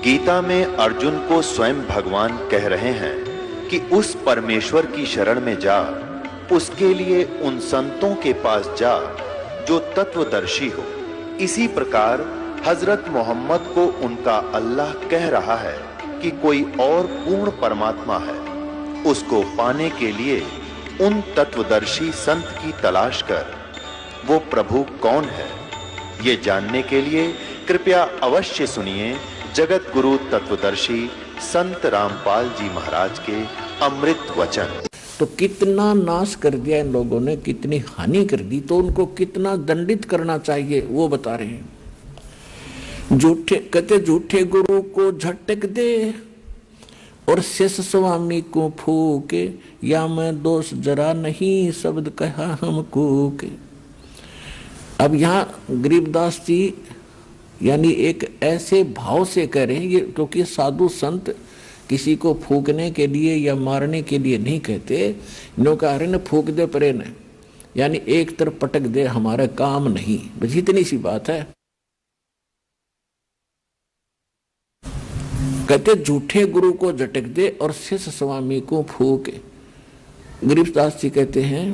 गीता में अर्जुन को स्वयं भगवान कह रहे हैं कि उस परमेश्वर की शरण में जा, उसके लिए उन संतों के पास जा जो तत्वदर्शी हो। इसी प्रकार हजरत मोहम्मद को उनका अल्लाह कह रहा है कि कोई और पूर्ण परमात्मा है, उसको पाने के लिए उन तत्वदर्शी संत की तलाश कर। वो प्रभु कौन है, ये जानने के लिए कृपया अवश्य सुनिए जगत गुरु तत्वदर्शी संत रामपाल जी महाराज के अमृत वचन। तो कितना नाश कर दिया इन लोगों ने, कितनी हानि कर दी, तो उनको कितना दंडित करना चाहिए वो बता रहे हैं। झूठे कहते झूठे गुरु को झटक दे और शेष स्वामी को फूके, या मैं दोष जरा नहीं शब्द कहा हमको के। अब यहाँ गरीबदास जी यानी एक ऐसे भाव से कह रहे हैं ये, क्योंकि साधु संत किसी को फूकने के लिए या मारने के लिए नहीं कहते। इन्हों कह रहे न फूक दे परे न, यानी एक तरफ पटक दे, हमारा काम नहीं, बस इतनी सी बात है। कहते झूठे गुरु को झटक दे और शिष्य स्वामी को फूके। गरीबदास जी कहते हैं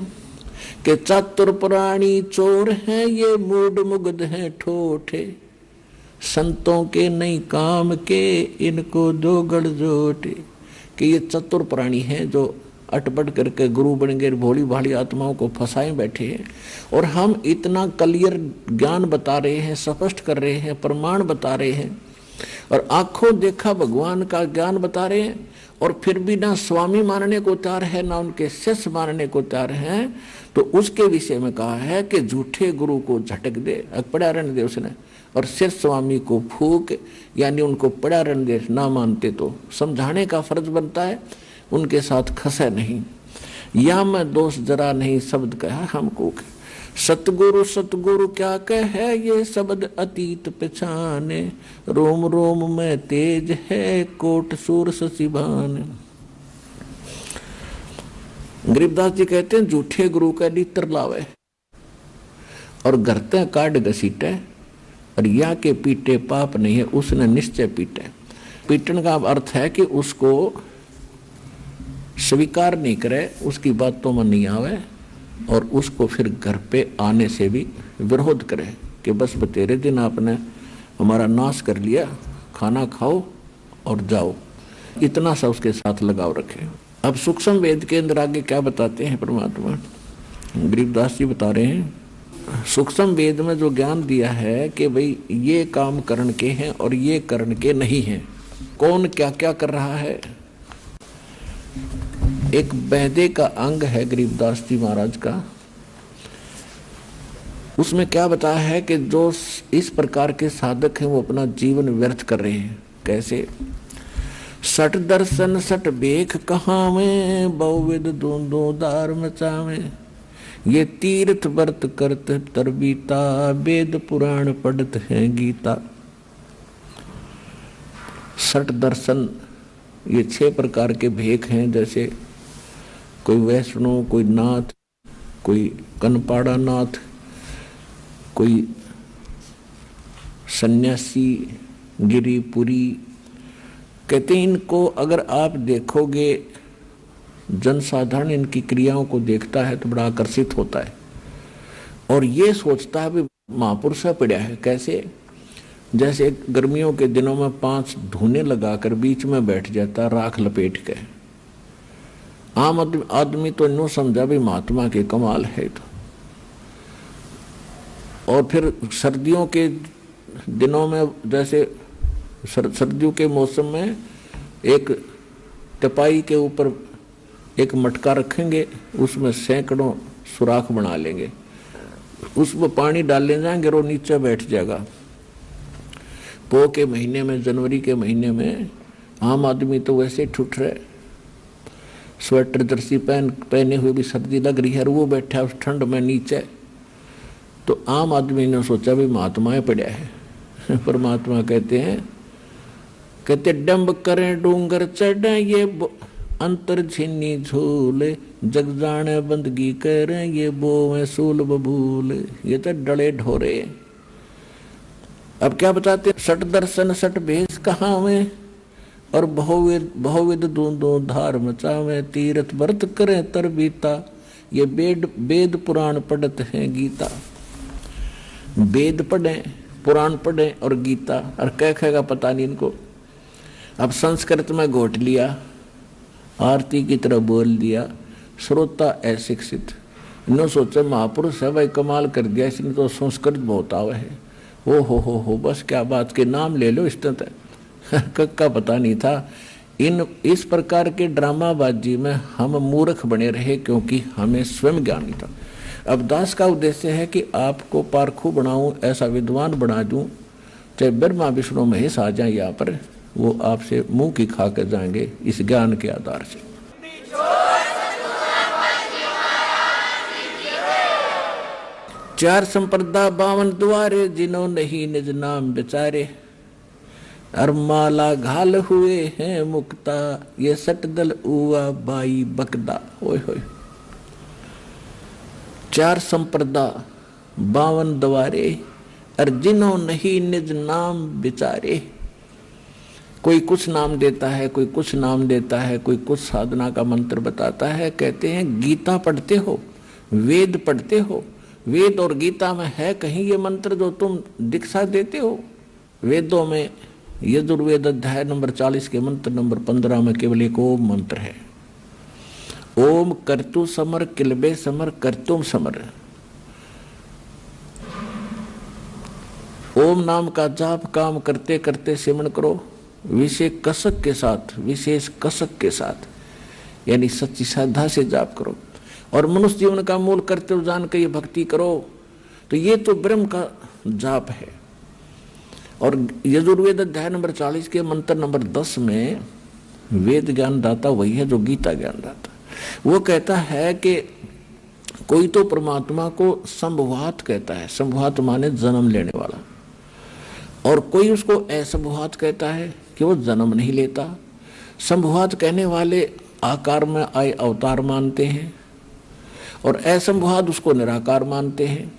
कि चातुर प्राणी चोर हैं, ये मूड मुग्ध हैं ठोठे, संतों के नहीं काम के इनको दो गड़जोटे। कि ये चतुर प्राणी हैं जो अटपट करके गुरु बन गए, भोली भाली आत्माओं को फंसाए बैठे हैं। और हम इतना क्लियर ज्ञान बता रहे हैं, स्पष्ट कर रहे हैं, प्रमाण बता रहे हैं और आंखों देखा भगवान का ज्ञान बता रहे हैं, और फिर भी ना स्वामी मानने को तैयार है, ना उनके शिष्य मानने को तैयार हैं। तो उसके विषय में कहा है कि झूठे गुरु को झटक दे, पड़ा रहने दे उसने, और शिष्य स्वामी को फूक, यानी उनको पड़ा रहने दे। ना मानते तो समझाने का फर्ज बनता है, उनके साथ खसे नहीं। या मैं दोष जरा नहीं शब्द कहा हमको। सतगुरु सतगुरु क्या कहे, ये शब्द अतीत पहचाने, रोम रोम में तेज है कोट सूर सचिभान। गरीबदास जी कहते हैं झूठे गुरु का लित्र लावे और घरते काट घसीटे, और या के पीटे पाप नहीं है, उसने निश्चय पीटे। पीटन का अर्थ है कि उसको स्वीकार नहीं करे, उसकी बातों में नहीं आवे, और उसको फिर घर पे आने से भी विरोध करे कि बस तेरे दिन आपने हमारा नाश कर लिया, खाना खाओ और जाओ। इतना सा उसके साथ लगाव रखे। अब सूक्ष्म वेद के अंदर आगे क्या बताते हैं परमात्मा, गरीबदास जी बता रहे हैं। सूक्ष्म वेद में जो ज्ञान दिया है कि भाई ये काम करण के हैं और ये करण के नहीं हैं, कौन क्या क्या कर रहा है। एक बैदे का अंग है गरीबदास जी महाराज का, उसमें क्या बताया है कि जो इस प्रकार के साधक हैं वो अपना जीवन व्यर्थ कर रहे हैं। कैसे? सट दर्शन सट बेख कहाँ में, बहुविध दोंदो दार मचावे, ये तीर्थ व्रत करत तरबीता, वेद पुराण पढ़त हैं गीता। सट दर्शन ये 6 प्रकार के भेख हैं, जैसे कोई वैष्णव, कोई नाथ, कोई कनपाड़ा नाथ, कोई सन्यासी, गिरिपुरी। कहते हैं इनको अगर आप देखोगे, जनसाधारण इनकी क्रियाओं को देखता है तो बड़ा आकर्षित होता है और ये सोचता है भी महापुरुष पड़ा है। कैसे? जैसे गर्मियों के दिनों में 5 धूने लगाकर बीच में बैठ जाता राख लपेट के। आम आदमी तो नो समझा भी महात्मा के कमाल है। तो और फिर सर्दियों के दिनों में, जैसे सर्दियों के मौसम में एक टपाई के ऊपर एक मटका रखेंगे, उसमें सैकड़ों सुराख बना लेंगे, उसमें पानी डालने जाएंगे और नीचे बैठ जाएगा। पो के महीने में, जनवरी के महीने में आम आदमी तो वैसे ठुठ रहे, स्वेटर जर्सी पहने हुए भी सर्दी लग रही है, और वो बैठा उस ठंड में नीचे। तो आम आदमी ने सोचा भी महात्माएं पड़ा है। परमात्मा कहते हैं, कहते डंब करें डूंगर चढ़े, ये अंतर छिन्नी झूले, जग जाने बंदगी करें, ये बोवें सूल बबूल। ये तो डले ढोरे। अब क्या बताते, सट दर्शन सट भेष कहाँ में, और बहुविध दूंदो धार मचावे, तीर्थ व्रत करें तर बीता, ये वेद पुराण पढ़त हैं गीता। वेद पढ़े, पुराण पढ़े और गीता, और क्या कहेगा पता नहीं इनको। अब संस्कृत में घोट लिया, आरती की तरह बोल दिया, श्रोता अशिक्षित। इन्होंने सोचा महापुरुष है भाई, कमाल कर दिया इसने तो, संस्कृत बहुत आवे है। ओ हो बस क्या बात के नाम ले लो इस तरह का पता नहीं था। इस प्रकार के ड्रामाबाजी में हम मूर्ख बने रहे, क्योंकि हमें स्वयं ज्ञान नहीं था। अब दास का उद्देश्य है कि आपको पारखू बनाऊं, ऐसा विद्वान बना दूं, चाहे ब्रह्मा विष्णु महेश आ जाए यहाँ पर, वो आपसे मुंह की खा कर जाएंगे इस ज्ञान के आधार से। चार संप्रदा 52 द्वारे, जिन्हों नहीं निज नाम बेचारे, और माला घाल हुए हैं मुक्ता, ये सटदल उआ बाई बकदा। ओए होए, चार संप्रदा 52 द्वारे, और जिन्हों नहीं निज नाम बेचारे। कोई कुछ नाम देता है, कोई कुछ नाम देता है, कोई कुछ साधना का मंत्र बताता है। कहते हैं गीता पढ़ते हो, वेद पढ़ते हो, वेद और गीता में है कहीं ये मंत्र जो तुम दीक्षा देते हो? वेदों में यजुर्वेद अध्याय नंबर 40 के मंत्र नंबर 15 में केवल एक ओम मंत्र है। ओम कर्तु समर किलबे समर कर्तुम समर। ओम नाम का जाप काम करते करते सिमरण करो, विशेष कसक के साथ, विशेष कसक के साथ, यानी सच्ची श्रद्धा से जाप करो, और मनुष्य जीवन का मूल कर्तव्य जान के ये भक्ति करो। तो ये तो ब्रह्म का जाप है। और यजुर्वेद अध्याय नंबर 40 के मंत्र नंबर 10 में वेद ज्ञान दाता वही है जो गीता ज्ञान दाता। वो कहता है कि कोई तो परमात्मा को संभवात कहता है, संभवात माने जन्म लेने वाला, और कोई उसको असंभवात कहता है कि वो जन्म नहीं लेता। संभवात कहने वाले आकार में आए अवतार मानते हैं, और असंभवात उसको निराकार मानते हैं।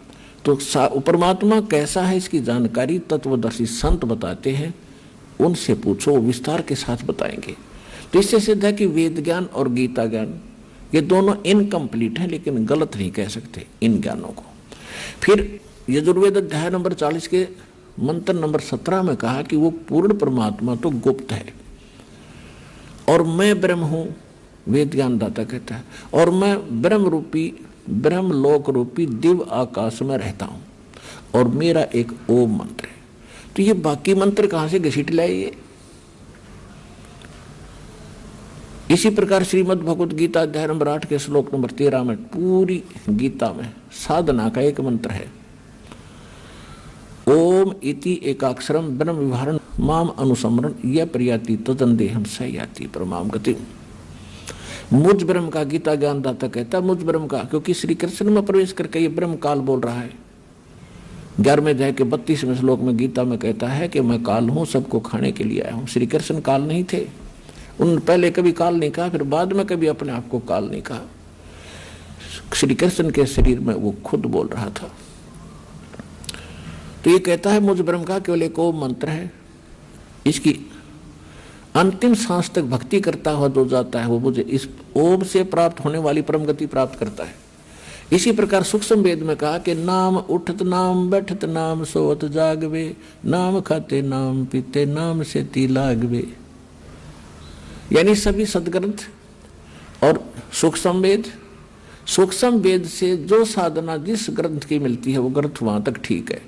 तो परमात्मा कैसा है इसकी जानकारी तत्वदर्शी संत बताते हैं, उनसे पूछो, विस्तार के साथ बताएंगे। तो इससे सिद्ध है कि वेद ज्ञान और गीता ज्ञान ये दोनों इनकम्प्लीट हैं, लेकिन गलत नहीं कह सकते इन ज्ञानों को। फिर यजुर्वेद अध्याय नंबर 40 के मंत्र नंबर 17 में कहा कि वो पूर्ण परमात्मा तो गुप्त है, और मैं ब्रह्म हूं, वेद ज्ञान दाता कहता है, और मैं ब्रह्म रूपी, ब्रह्म लोक रूपी दिव्य आकाश में रहता हूं, और मेरा एक ओम मंत्र है। तो ये बाकी मंत्र कहां से घसीट लाए ये? इसी प्रकार श्रीमद् भगवत गीता अध्याय नंबर 8 के श्लोक नंबर 13 में, पूरी गीता में साधना का एक मंत्र है, ओम इति एकाक्षरम ब्रह्म विवरण माम अनुसमरण यह प्रियाति तदंदेहम सयाति परमाम गति। मुझ ब्रह्म का गीता ज्ञान दाता कहता है, मुझ ब्रह्म का, क्योंकि श्री कृष्ण में प्रवेश करके ये ब्रह्म काल बोल रहा है। 11वें अध्याय के 32वें श्लोक में गीता में कहता है कि मैं काल हूं, सबको खाने के लिए आया हूं। श्री कृष्ण काल नहीं थे, उन्होंने पहले कभी काल नहीं कहा, फिर बाद में कभी अपने आप को काल नहीं कहा। श्री कृष्ण के शरीर में वो खुद बोल रहा था। तो ये कहता है मुझ ब्रह्म का केवल एक ओम मंत्र है, इसकी अंतिम सांस तक भक्ति करता हुआ जो जाता है वो मुझे इस ओम से प्राप्त होने वाली परम गति प्राप्त करता है। इसी प्रकार सूक्ष्म वेद में कहा कि नाम उठत नाम बैठत नाम सोवत जागवे, नाम खाते नाम पीते नाम से ती लागवे। यानी सभी सदग्रंथ और सूक्ष्म वेद से जो साधना जिस ग्रंथ की मिलती है वो ग्रंथ वहां तक ठीक है।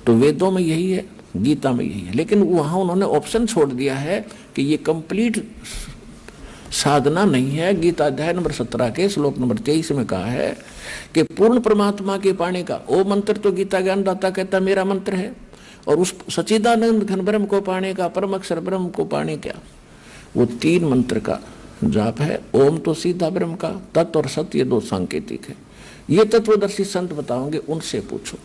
तो वेदों में यही है, गीता में यही है, लेकिन वहां उन्होंने ऑप्शन छोड़ दिया है कि ये कंप्लीट साधना नहीं है। गीता अध्याय नंबर 17 के श्लोक नंबर 23 में कहा है कि पूर्ण परमात्मा के पाने का वो मंत्र तो गीता ज्ञान दाता कहता मेरा मंत्र है, और उस सच्चिदानंद घन ब्रह्म को पाने का, परम अक्षर ब्रह्म को पाने का, वो 3 मंत्र का जाप है। ओम तो सीधा ब्रह्म का, तत्व और सत्य ये 2 सांकेतिक है। ये तत्वदर्शी संत बताओगे, उनसे पूछो।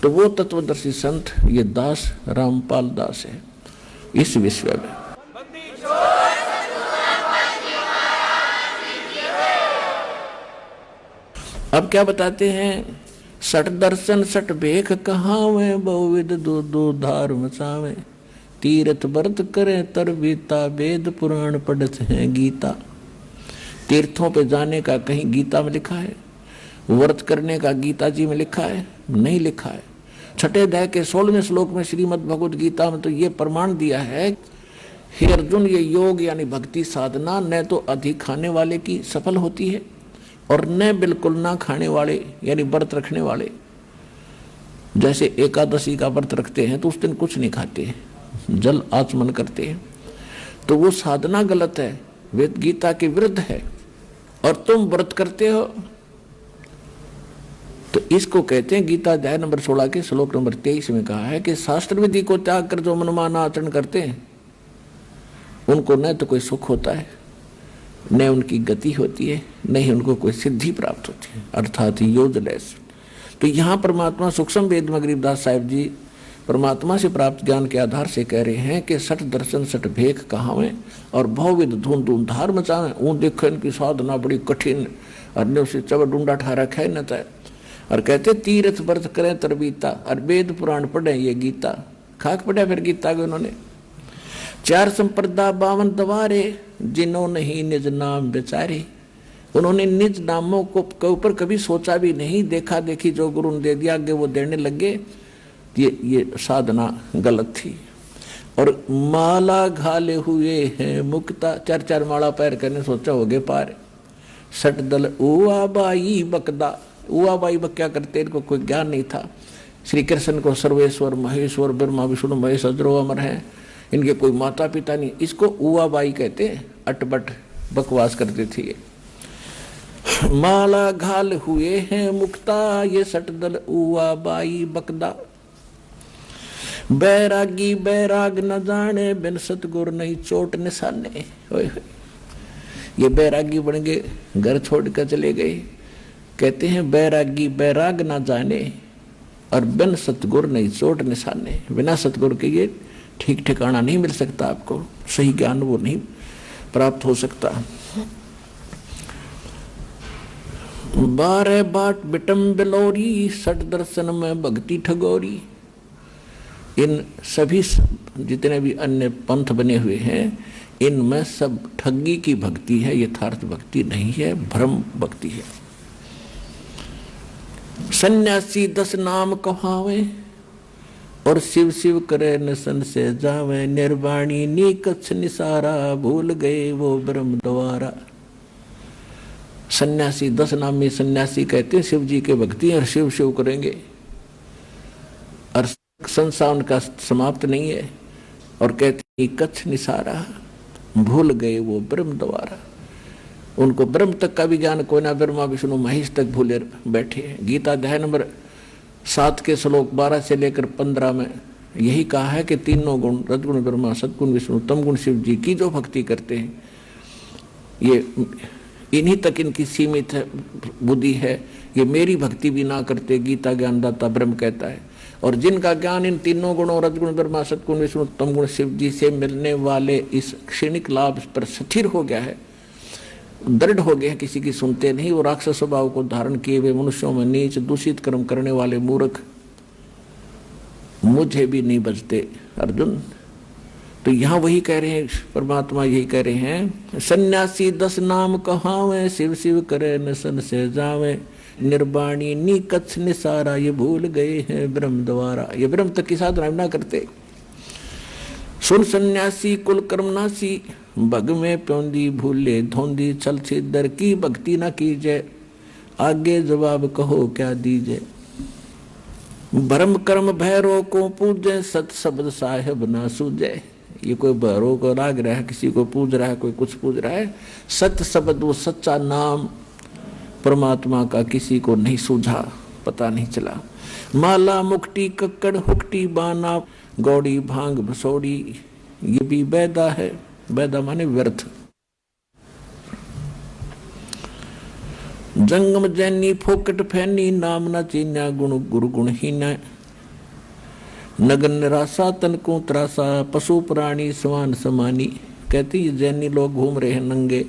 तो वो तत्वदर्शी संत ये दास रामपाल दास है इस विश्व में। अब क्या बताते हैं, सट दर्शन सट भेख कहावे, बहुविध दो दो धार मचावे। तीर्थ व्रत करे तर बीता, वेद पुराण पढ़त हैं गीता। तीर्थों पे जाने का कहीं गीता में लिखा है? व्रत करने का गीता जी में लिखा है? नहीं लिखा है। छठे अध्याय के 16वें श्लोक में श्रीमद् भगवद गीता में तो ये प्रमाण दिया है, हे अर्जुन, ये योग यानी भक्ति साधना न तो अधिक खाने वाले की सफल होती है और न बिल्कुल ना खाने वाले यानी व्रत रखने वाले। जैसे एकादशी का व्रत रखते हैं तो उस दिन कुछ नहीं खाते, जल आचमन करते हैं, तो वो साधना गलत है, वेद गीता के विरुद्ध है। और तुम व्रत करते हो तो इसको कहते हैं, गीता अध्याय नंबर 16 के श्लोक नंबर 23 में कहा है कि शास्त्र विधि को त्याग कर जो मनमाना आचरण करते हैं उनको न तो कोई सुख होता है, न उनकी गति होती है, न ही उनको कोई सिद्धि प्राप्त होती है, अर्थात यूजलेस। तो यहाँ परमात्मा सूक्ष्म वेद में गरीबदास साहिब जी परमात्मा से प्राप्त ज्ञान के आधार से कह रहे हैं कि सठ दर्शन सठ भेख कहावें और बहुविध धूम धूम धार मचावें। ऊँ देखो इनकी साधना बड़ी कठिन, अन्यों से चबर डूंडा ठा रखा है न तय। और कहते तीर्थ व्रत करें तरबीता, और वेद पुराण पढ़े ये गीता। खाक पढ़ा फिर गीता के उन्होंने। 4 संप्रदा 52 दवारे, जिन्होंने ही निज नाम बेचारे। उन्होंने निज नामों को ऊपर कभी सोचा भी नहीं, देखा देखी जो गुरु ने दे दिया आगे वो देने लगे। ये साधना गलत थी। और माला घाले हुए हैं मुक्ता, 4 माला पैर करने सोचा होगे पार। सट दल उआ बाई बकदा, उआ बाई बक क्या करते, इनको कोई ज्ञान नहीं था। श्री कृष्ण को सर्वेश्वर महेश्वर ब्रह्मा विष्णु महेश अजरो अमर है, इनके कोई माता पिता नहीं, इसको उआ बाई कहते हैं। अटबट बकवास करते थे ये। माला घाल हुए हैं मुक्ता, ये सट दल उआ बाई बकदा। बैरागी बैराग न जाने, बिन सतगुर नहीं चोट निशाने। ये बैरागी बन गए, घर छोड़ कर चले गए। कहते हैं बैरागी बैराग ना जाने और बिन सतगुर नहीं चोट निशाने। बिना सतगुर के ये ठीक ठिकाना नहीं मिल सकता, आपको सही ज्ञान वो नहीं प्राप्त हो सकता। 12 बाट बिटम बिलोरी, सठ दर्शन में भक्ति ठगोरी। इन सभी जितने भी अन्य पंथ बने हुए हैं इनमें सब ठगी की भक्ति है, यथार्थ भक्ति नहीं है, भ्रम भक्ति है। सन्यासी 10 नाम कहावे और शिव शिव करे नसन से जावे। निर्वाणी नीकछ निसारा, भूल गए वो ब्रह्म द्वारा। सन्यासी 10 नाम में सन्यासी कहते हैं शिव जी के भक्ति और शिव शिव करेंगे और संसार उनका समाप्त नहीं है। और कहते हैं कच्छ निसारा, भूल गए वो ब्रह्म द्वारा। उनको ब्रह्म तक का भी ज्ञान कोई ना, ब्रह्मा विष्णु महेश तक भूले बैठे। गीता अध्याय नंबर 7 के श्लोक 12 से लेकर 15 में यही कहा है कि तीनों गुण रजगुण ब्रह्मा सदगुण विष्णु तमगुण शिव जी की जो भक्ति करते हैं ये इन्हीं तक इनकी सीमित है बुद्धि है। ये मेरी भक्ति भी ना करते, गीता ज्ञानदाता ब्रह्म कहता है। और जिनका ज्ञान इन तीनों गुणों रजगुण ब्रह्मा सदगुण विष्णु तमगुण शिव जी से मिलने वाले इस क्षणिक लाभ पर स्थिर हो गया है, दृढ़ हो गए हैं, किसी की सुनते नहीं। वो राक्षस स्वभाव को धारण किए हुए मनुष्यों में नीच दूषित कर्म करने वाले मूर्ख मुझे भी नहीं बचते अर्जुन। तो यहाँ वही कह रहे हैं, परमात्मा यही कह रहे हैं, सन्यासी 10 नाम कहावे, शिव शिव करे नसन से जावे। निर्वाणी नी कच्छ निसारा, ये भूल गए हैं ब्रह्म द्वारा। ये ब्रह्म तक की साधना ना करते। सुन सन्यासी कुल कर्मनासी, भग में प्योंदी भूले धोंदी। चल छिदर की भक्ति न कीजे, आगे जवाब कहो क्या दीजे। भरम कर्म भैरव को पूजे, सत शब्द साहेब ना सूझे। ये कोई भैरव को लाग रहा है, किसी को पूज रहा है, कोई कुछ पूज रहा है। सत्य शब्द वो सच्चा नाम परमात्मा का किसी को नहीं सूझा, पता नहीं चला। माला मुक्ति कक्कड़ हुक्टी बाना, गौड़ी भांग भसोड़ी, ये भी बैदा है। बैदा माने व्यर्थ। जंगम जैनी फोकट फैनी, नाम न चीन्या गुण गुरु गुणहीना। नगन निराशा तन को त्रासा, पशु प्राणी समान समानी। कहती जैनी लोग घूम रहे हैं नंगे,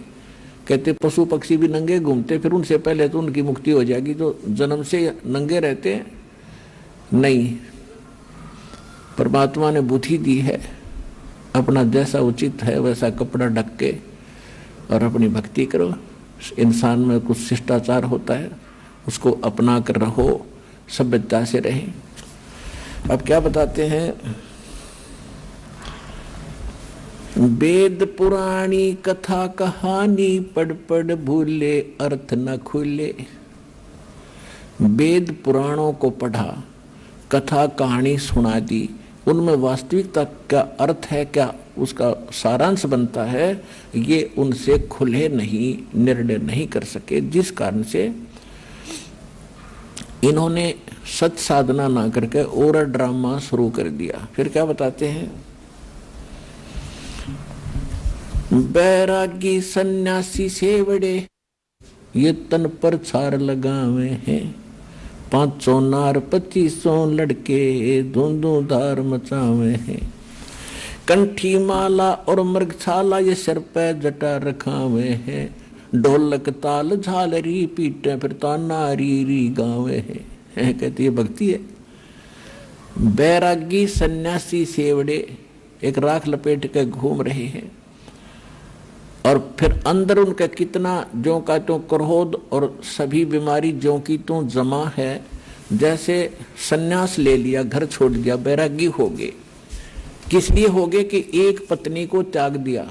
कहते पशु पक्षी भी नंगे घूमते, फिर उनसे पहले तो उनकी मुक्ति हो जाएगी, जो जन्म से नंगे रहते हैं। नहीं, परमात्मा ने बुद्धि दी है, अपना जैसा उचित है वैसा कपड़ा ढक के और अपनी भक्ति करो। इंसान में कुछ शिष्टाचार होता है, उसको अपना कर रहो, सभ्यता से रहे। अब क्या बताते हैं, वेद पुराणी कथा कहानी पढ़ पढ़ भूले अर्थ न खुले। वेद पुराणों को पढ़ा, कथा कहानी सुना दी, उनमें वास्तविकता क्या अर्थ है, क्या उसका सारांश बनता है, ये उनसे खुले नहीं, निर्णय नहीं कर सके, जिस कारण से इन्होंने सच साधना ना करके और ड्रामा शुरू कर दिया। फिर क्या बताते हैं, बैरागी सन्यासी सेवड़े ये तन पर छार लगावे हैं, 500 नार 2500 लड़के धुंधुधार मचावे हैं। कंठी माला और मृगछाला ये सिर पे जटा रखावे हैं, ढोलक ताल झालरी पीटे फिर ताना री री गावे हैं। कहती है भक्ति है। बैरागी सन्यासी सेवड़े एक राख लपेट के घूम रहे हैं, और फिर अंदर उनका कितना ज्यों का त्यों क्रोध और सभी बीमारी ज्यों की त्यों जमा है। जैसे सन्यास ले लिया, घर छोड़ दिया, बैरागी हो गए। किस लिए हो गए कि एक पत्नी को त्याग दिया,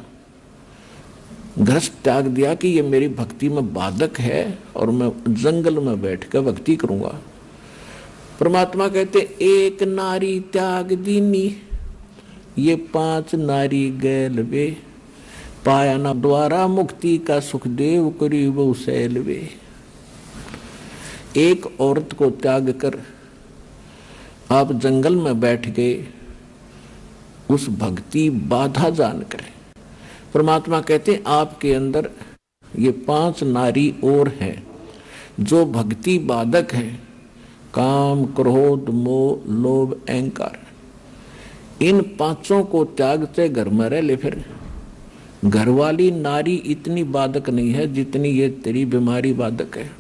घर त्याग दिया कि ये मेरी भक्ति में बाधक है और मैं जंगल में बैठ कर भक्ति करूंगा। परमात्मा कहते एक नारी त्याग दीनी, ये 5 नारी गैल वे, पाया ना द्वारा मुक्ति का सुखदेव करी वो सैल वे। एक औरत को त्याग कर आप जंगल में बैठ गए, उस भक्ति बाधा जानकर। परमात्मा कहते आपके अंदर ये 5 नारी और हैं जो भक्ति बाधक है, काम क्रोध मोह लोभ अहंकार। इन 5 को त्यागते घर में रह ले। फिर घर वाली नारी इतनी बाधक नहीं है जितनी ये तेरी बीमारी बाधक है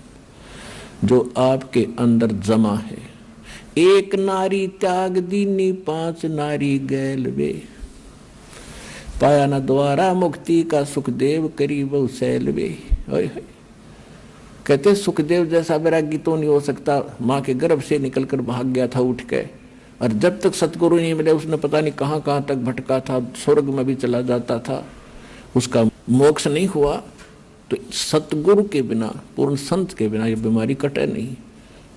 जो आपके अंदर जमा है। एक नारी त्याग दीनी 5 नारी गैल वे, पाया न द्वारा मुक्ति का सुखदेव करी वो सैल वे। कहते सुखदेव जैसा वैरागी तो नहीं हो सकता, माँ के गर्भ से निकलकर भाग गया था उठ के, और जब तक सतगुरु नहीं मिले उसने पता नहीं कहाँ कहाँ तक भटका था, स्वर्ग में भी चला जाता था, उसका मोक्ष नहीं हुआ। तो सतगुरु के बिना, पूर्ण संत के बिना ये बीमारी कटे नहीं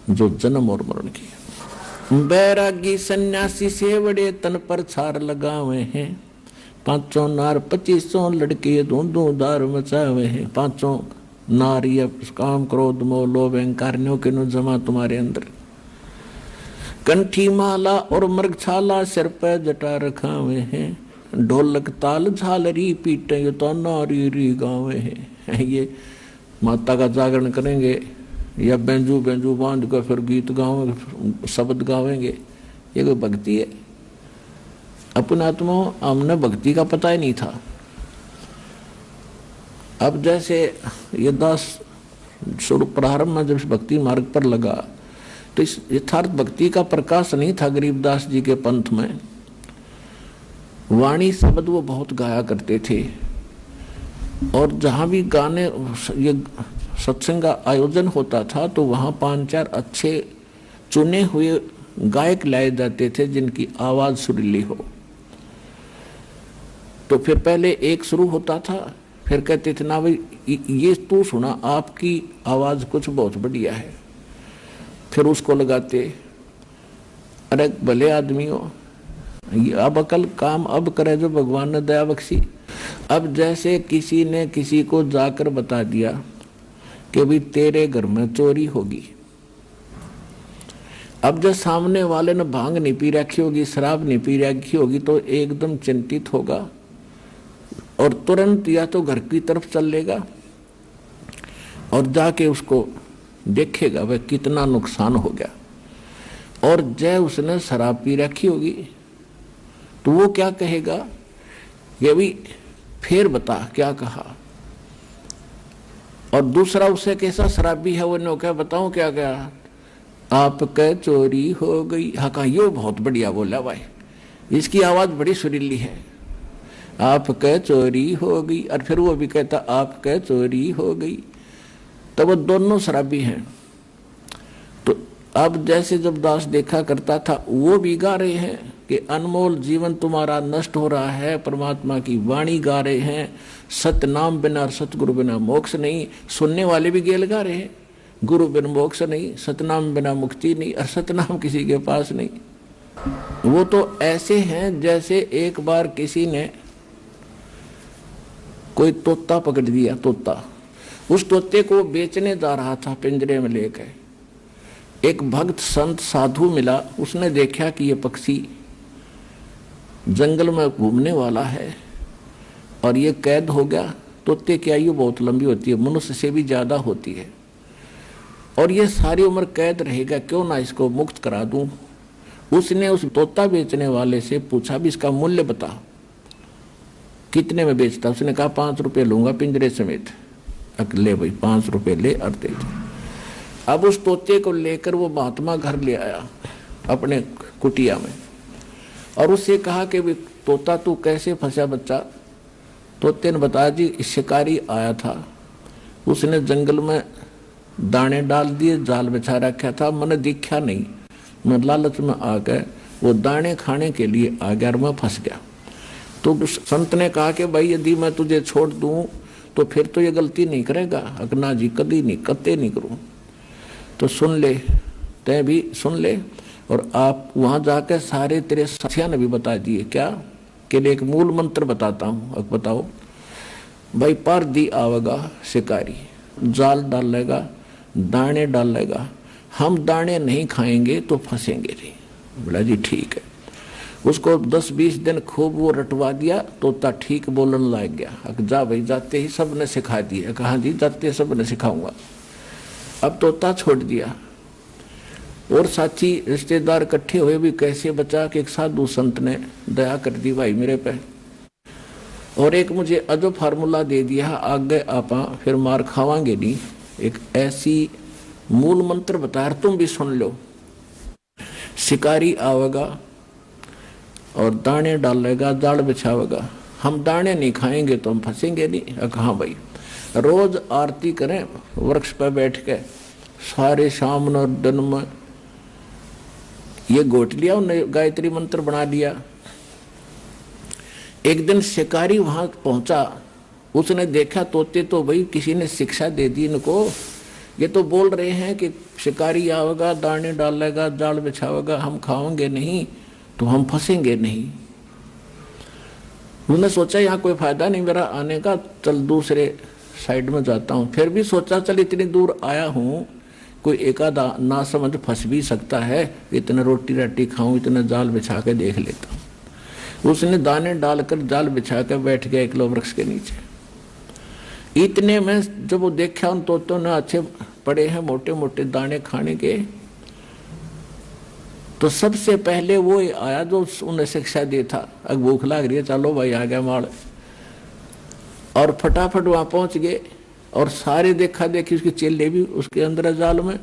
जो जन्म और मरण की। बैरागी सन्यासी सेवड़े तन पर छार लगावे हैं, 500 नार 2500 लड़के धुंधुधार मचावे हैं। 500 नार ये काम क्रोध मोह लोभ अहंकारियों के नो जमा तुम्हारे अंदर। कंठी माला और मृगछाला सिर पे जटा रखावे हैं, ढोलक ताल झालरी पीटे ये तो नारी री गावे हैं। ये माता का जागरण करेंगे या बेंजू बेंजू बांध कर फिर गीत गावेंगे, शब्द गावेंगे, ये कोई भक्ति है? अपने आत्मा हमने भक्ति का पता ही नहीं था। अब जैसे ये दास शुरू प्रारंभ में जब भक्ति मार्ग पर लगा तो इस यथार्थ भक्ति का प्रकाश नहीं था गरीबदास जी के पंथ में। वाणी शब्द वो बहुत गाया करते थे, और जहाँ भी गाने ये सत्संग का आयोजन होता था तो वहाँ 5-4 अच्छे चुने हुए गायक लाए जाते थे जिनकी आवाज सुरीली हो। तो फिर पहले एक शुरू होता था, फिर कहते थे ना भाई ये तू सुना, आपकी आवाज कुछ बहुत बढ़िया है। फिर उसको लगाते, अरे भले आदमियों अब अकल काम अब करे जो भगवान ने दया बख्शी। अब जैसे किसी ने किसी को जाकर बता दिया कि भाई तेरे घर में चोरी होगी, अब जब सामने वाले ने भांग नहीं पी रखी होगी, शराब नहीं पी रखी होगी, तो एकदम चिंतित होगा और तुरंत या तो घर की तरफ चल लेगा और जाके उसको देखेगा वह कितना नुकसान हो गया। और जय उसने शराब पी रखी होगी तो वो क्या कहेगा, ये भी फिर बता क्या कहा। और दूसरा उससे कैसा शराबी है, वो क्या बताऊं क्या क्या, आपके चोरी हो गई। हाँ कहा, यो बहुत बढ़िया बोला भाई, इसकी आवाज बड़ी सुरीली है, आपके चोरी हो गई। और फिर वो भी कहता आपके चोरी हो गई। तो वो दोनों शराबी हैं। तो अब जैसे जब दास देखा करता था, वो भी गा रहे हैं कि अनमोल जीवन तुम्हारा नष्ट हो रहा है, परमात्मा की वाणी गा रहे हैं, सत्य नाम बिना और सतगुरु बिना मोक्ष नहीं। सुनने वाले भी गेल गा रहे हैं, गुरु बिन मोक्ष नहीं, सतनाम बिना मुक्ति नहीं, और सतनाम किसी के पास नहीं। वो तो ऐसे हैं जैसे एक बार किसी ने कोई तोता पकड़ दिया, तोता, उस तोते को बेचने जा रहा था पिंजरे में लेकर। एक भक्त संत साधु मिला, उसने देखा कि ये पक्षी जंगल में घूमने वाला है और ये कैद हो गया। तोते की आयु बहुत लंबी होती है, मनुष्य से भी ज्यादा होती है, और ये सारी उम्र कैद रहेगा, क्यों ना इसको मुक्त करा दूं। उसने उस तोता बेचने वाले से पूछा भी इसका मूल्य बता, कितने में बेचता। उसने कहा 5 रुपये लूंगा पिंजरे समेत। ले भाई 5 रुपये ले और दे दे। अब उस तोते को लेकर वो महात्मा घर ले आया अपने कुटिया में, और उससे कहा कि तोता तू कैसे फंसा बच्चा। तोते ने बताया जी शिकारी आया था, उसने जंगल में दाने डाल दिए, जाल बिछा रखा था, मैंने दिखा नहीं, मैं लालच में आ गए, वो दाने खाने के लिए आ गया और मैं फंस गया। तो संत ने कहा कि भाई यदि मैं तुझे छोड़ दूं तो फिर तो ये गलती नहीं करेगा। अगना जी कदी नहीं, कत्ते नहीं करूं। तो सुन ले, तय भी सुन ले, और आप वहां जाकर सारे तेरे साथियों ने भी बता दिए क्या, कि एक मूल मंत्र बताता हूं। अब बताओ भाई, पर दी आवेगा शिकारी, जाल डालेगा, दाने डालेगा, हम दाने नहीं खाएंगे तो फंसेंगे नहीं। बोला जी ठीक है। उसको 10-20 दिन खूब वो रटवा दिया, तोता ठीक बोलने लग गया। जा भाई, जाते ही सब ने सिखा दिया। कहा जी जाते सब ने सिखाऊंगा। अब तोता छोड़ दिया, और साथी रिश्तेदार इकट्ठे हुए भी कैसे बचा कि एक साधु संत ने दया कर दी भाई मेरे पे, और एक मुझे अजब फार्मूला दे दिया, आगे आपा फिर मार खावांगे नहीं। एक ऐसी मूल मंत्र बताया, तुम भी सुन लो। शिकारी आवेगा और दाने डालेगा, जाल बिछावेगा, हम दाने नहीं खाएंगे तो हम फंसेंगे नहीं। कहा भाई, रोज आरती करें वृक्ष पर बैठ के, सारे शाम और दिन में ये गोट लिया, उन्हें गायत्री मंत्र बना लिया। एक दिन शिकारी वहां पहुंचा, उसने देखा तोते तो भाई किसी ने शिक्षा दे दी इनको, ये तो बोल रहे हैं कि शिकारी आवेगा, दाने डालेगा, जाल बिछावेगा, हम खाओगे नहीं तो हम फंसेंगे नहीं। उन्होंने सोचा यहाँ कोई फायदा नहीं मेरा आने का, चल दूसरे साइड में जाता हूँ। फिर भी सोचा चल इतनी दूर आया हूँ, कोई एकादा ना समझ फंस भी सकता है, इतने रोटी राटी खाऊं, इतने जाल बिछा के देख लेता हूँ। उसने दाने डालकर जाल बिछा कर बैठ गया एक वृक्ष के नीचे। इतने में जब वो देखा उन तोतों ने अच्छे पड़े हैं मोटे मोटे दाने खाने के, तो सबसे पहले वो आया जो उन्हें शिक्षा दे था। अब भूख लग रही है, चलो भाई आ गया माल, और फटाफट वहां पहुंच गए। और सारे देखा देखी उसके चेले भी उसके अंदर जाल में।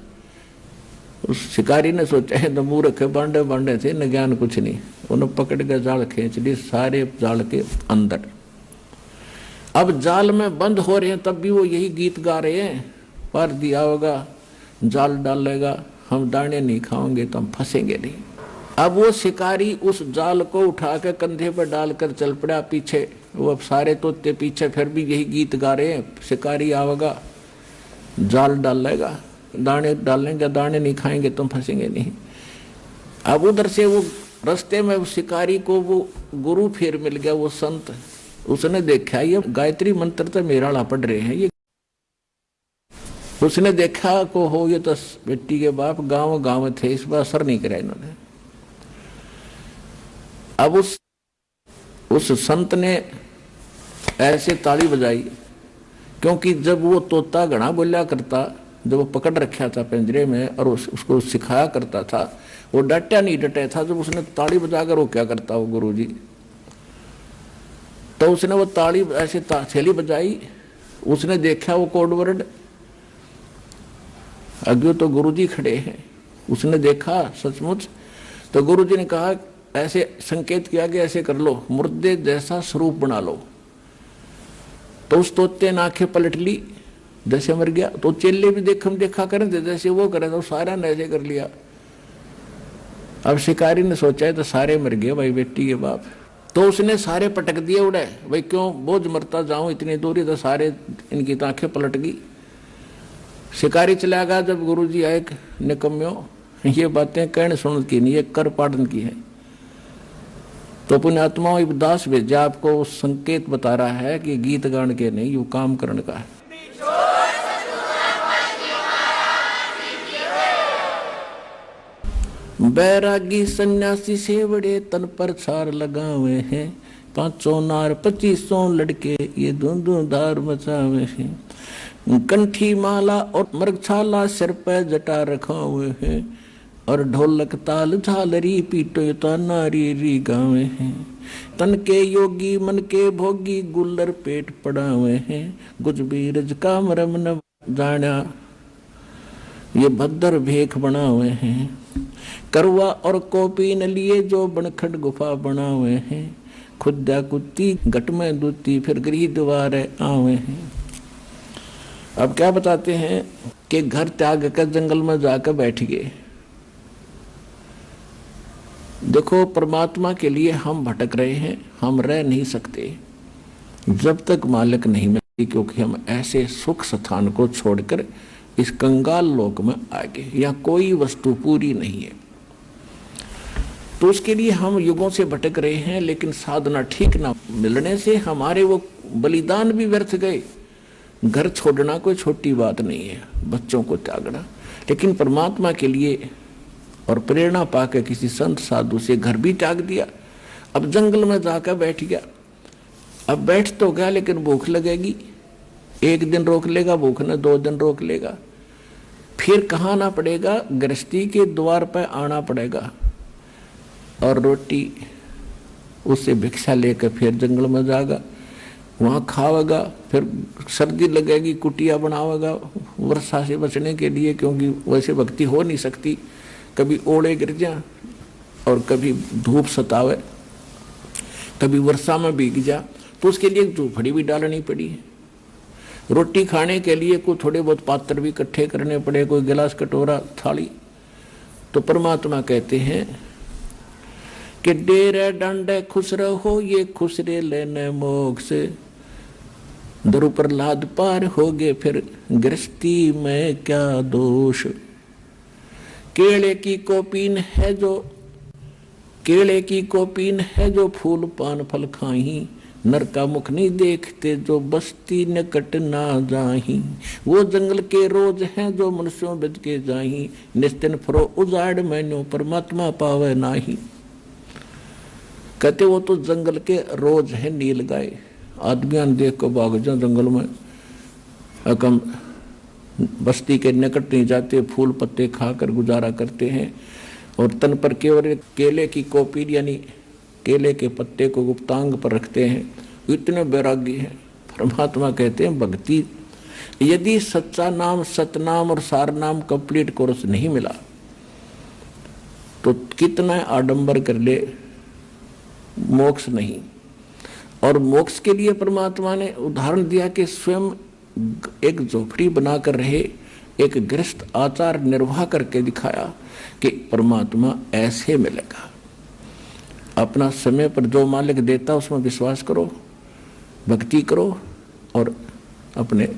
उस शिकारी ने सोचा है तो मूर्ख है, बांडे बांडे थे, न ज्ञान कुछ नहीं। उन्हें पकड़ के जाल खींच ली सारे जाल के अंदर। अब जाल में बंद हो रहे हैं तब भी वो यही गीत गा रहे हैं, पर दिया होगा, जाल डालेगा, हम दाने नहीं खाओगे तो हम फंसेंगे नहीं। अब वो शिकारी उस जाल को उठा के कंधे पर डालकर चल पड़ा पीछे। वो अब सारे तोते पीछे फिर भी यही गीत गा रहे हैं, शिकारी आवेगा, जाल डालेगा, दाने डालेंगे, दाने नहीं खाएंगे तो हम फंसेंगे नहीं। अब उधर से वो रास्ते में शिकारी को वो गुरु फिर मिल गया, वो संत। उसने देखा ये गायत्री मंत्र तो मेरा पढ़ रहे हैं ये। उसने देखा को हो ये तो बेटी के बाप गांव गांव थे, इस बार असर नहीं करा इन्होंने। अब उस संत ने ऐसे ताली बजाई, क्योंकि जब वो तोता घना बोलिया करता, जब वो पकड़ रखा था पिंजरे में और उसको सिखाया करता था, वो डटा नहीं डटे था। जब उसने ताली बजाकर वो क्या करता वो गुरु जी, तो उसने वो ताली ऐसे थैली बजाई। उसने देखा वो कोड वर्ड अज्ञो तो गुरुजी खड़े हैं, उसने देखा सचमुच। तो गुरुजी ने कहा, ऐसे संकेत किया कि ऐसे कर लो, मुर्दे जैसा स्वरूप बना लो। तो उस तोते ने आंखें पलट ली, जैसे मर गया। तो चेले भी देखा करें थे जैसे वो करे, तो सारा ने ऐसे कर लिया। अब शिकारी ने सोचा है तो सारे मर गए भाई, बेटी के बाप। तो उसने सारे पटक दिए उड़े, भाई क्यों बोझ मरता जाऊं इतनी दूरी, तो सारे इनकी तो आंखें पलट गई। शिकारी चला गया। जब गुरुजी आए, निकम्यो ये बातें कहने सुन की नहीं, ये कर पाड़न की है। तो पुण्यात्मा दास भेजा आपको संकेत बता रहा है कि गीत गान के नहीं, यू काम करण का है। बैरागी सन्यासी से बड़े तन पर छार लगावे हैं, 500 नार 2500 लड़के ये धुंधुधार मचावे हैं। कंठी माला और मृगछाला सिर पर जटा रखा हुए हैं, और ढोलक ताल झालरी पीटो तो नारी री गावे हैं। तन के योगी मन के भोगी गुल्लर पेट पड़ा हुए हैं, गुज बीरज का मरम न जाना ये भद्र भेख बना हुए हैं। करवा और कोपी न लिए जो बनखट गुफा बना हुए हैं, खुदा कुत्ती घट में दूती फिर गृह द्वार आवे हैं। अब क्या बताते हैं कि घर त्याग कर जंगल में जाकर बैठ गए। देखो, परमात्मा के लिए हम भटक रहे हैं, हम रह नहीं सकते जब तक मालिक नहीं मिलती, क्योंकि हम ऐसे सुख स्थान को छोड़कर इस कंगाल लोक में आ गए, या कोई वस्तु पूरी नहीं है। तो उसके लिए हम युगों से भटक रहे हैं, लेकिन साधना ठीक ना मिलने से हमारे वो बलिदान भी व्यर्थ गए। घर छोड़ना कोई छोटी बात नहीं है, बच्चों को त्यागना, लेकिन परमात्मा के लिए और प्रेरणा पाकर किसी संत साधु से घर भी त्याग दिया। अब जंगल में जाकर बैठ गया। अब बैठ तो गया, लेकिन भूख लगेगी, 1 दिन रोक लेगा भूख ने, 2 दिन रोक लेगा, फिर कहाँ आना पड़ेगा, गृहस्थी के द्वार पर आना पड़ेगा, और रोटी उससे भिक्षा लेकर फिर जंगल में जाएगा, वहाँ खावेगा, फिर सर्दी लगेगी, कुटिया बनावेगा वर्षा से बचने के लिए, क्योंकि वैसे भक्ति हो नहीं सकती, कभी ओले गिर जा और कभी धूप सतावे, कभी वर्षा में भीग जा, तो उसके लिए झोपड़ी भी डालनी पड़ी है। रोटी खाने के लिए कोई थोड़े बहुत पात्र भी इकट्ठे करने पड़े, कोई गिलास कटोरा थाली। तो परमात्मा कहते हैं कि डेरे डांडे खुश रहो ये खुश रे लेने मोक्ष, दरु प्रहलाद पार हो गए फिर गृहस्थी में क्या दोष। केले की कोपीन है जो फूल पान फल खाही, नर का मुख नहीं देखते जो बस्ती निकट ना जाही। वो जंगल के रोज हैं जो मनुष्यों बिद के जाही, निस्तिन फरो उजाड़ मैनो परमात्मा पावे नाही। कहते वो तो जंगल के रोज है नील गाय, आदमियां देख को भाग जाओ जंगल में, अकम बस्ती के निकट नहीं जाते, फूल पत्ते खाकर गुजारा करते हैं, और तन पर केवल केले की कोपी यानी केले के पत्ते को गुप्तांग पर रखते हैं, इतने बैरागी हैं। परमात्मा कहते हैं भक्ति, यदि सच्चा नाम सतनाम और सार नाम कंप्लीट कोर्स नहीं मिला तो कितना आडंबर कर ले, मोक्ष नहीं। और मोक्ष के लिए परमात्मा ने उदाहरण दिया कि स्वयं एक झोपड़ी बनाकर रहे, एक गृहस्थ आचार निर्वाह करके दिखाया कि परमात्मा ऐसे मिलेगा। अपना समय पर जो मालिक देता उसमें विश्वास करो, भक्ति करो, और अपने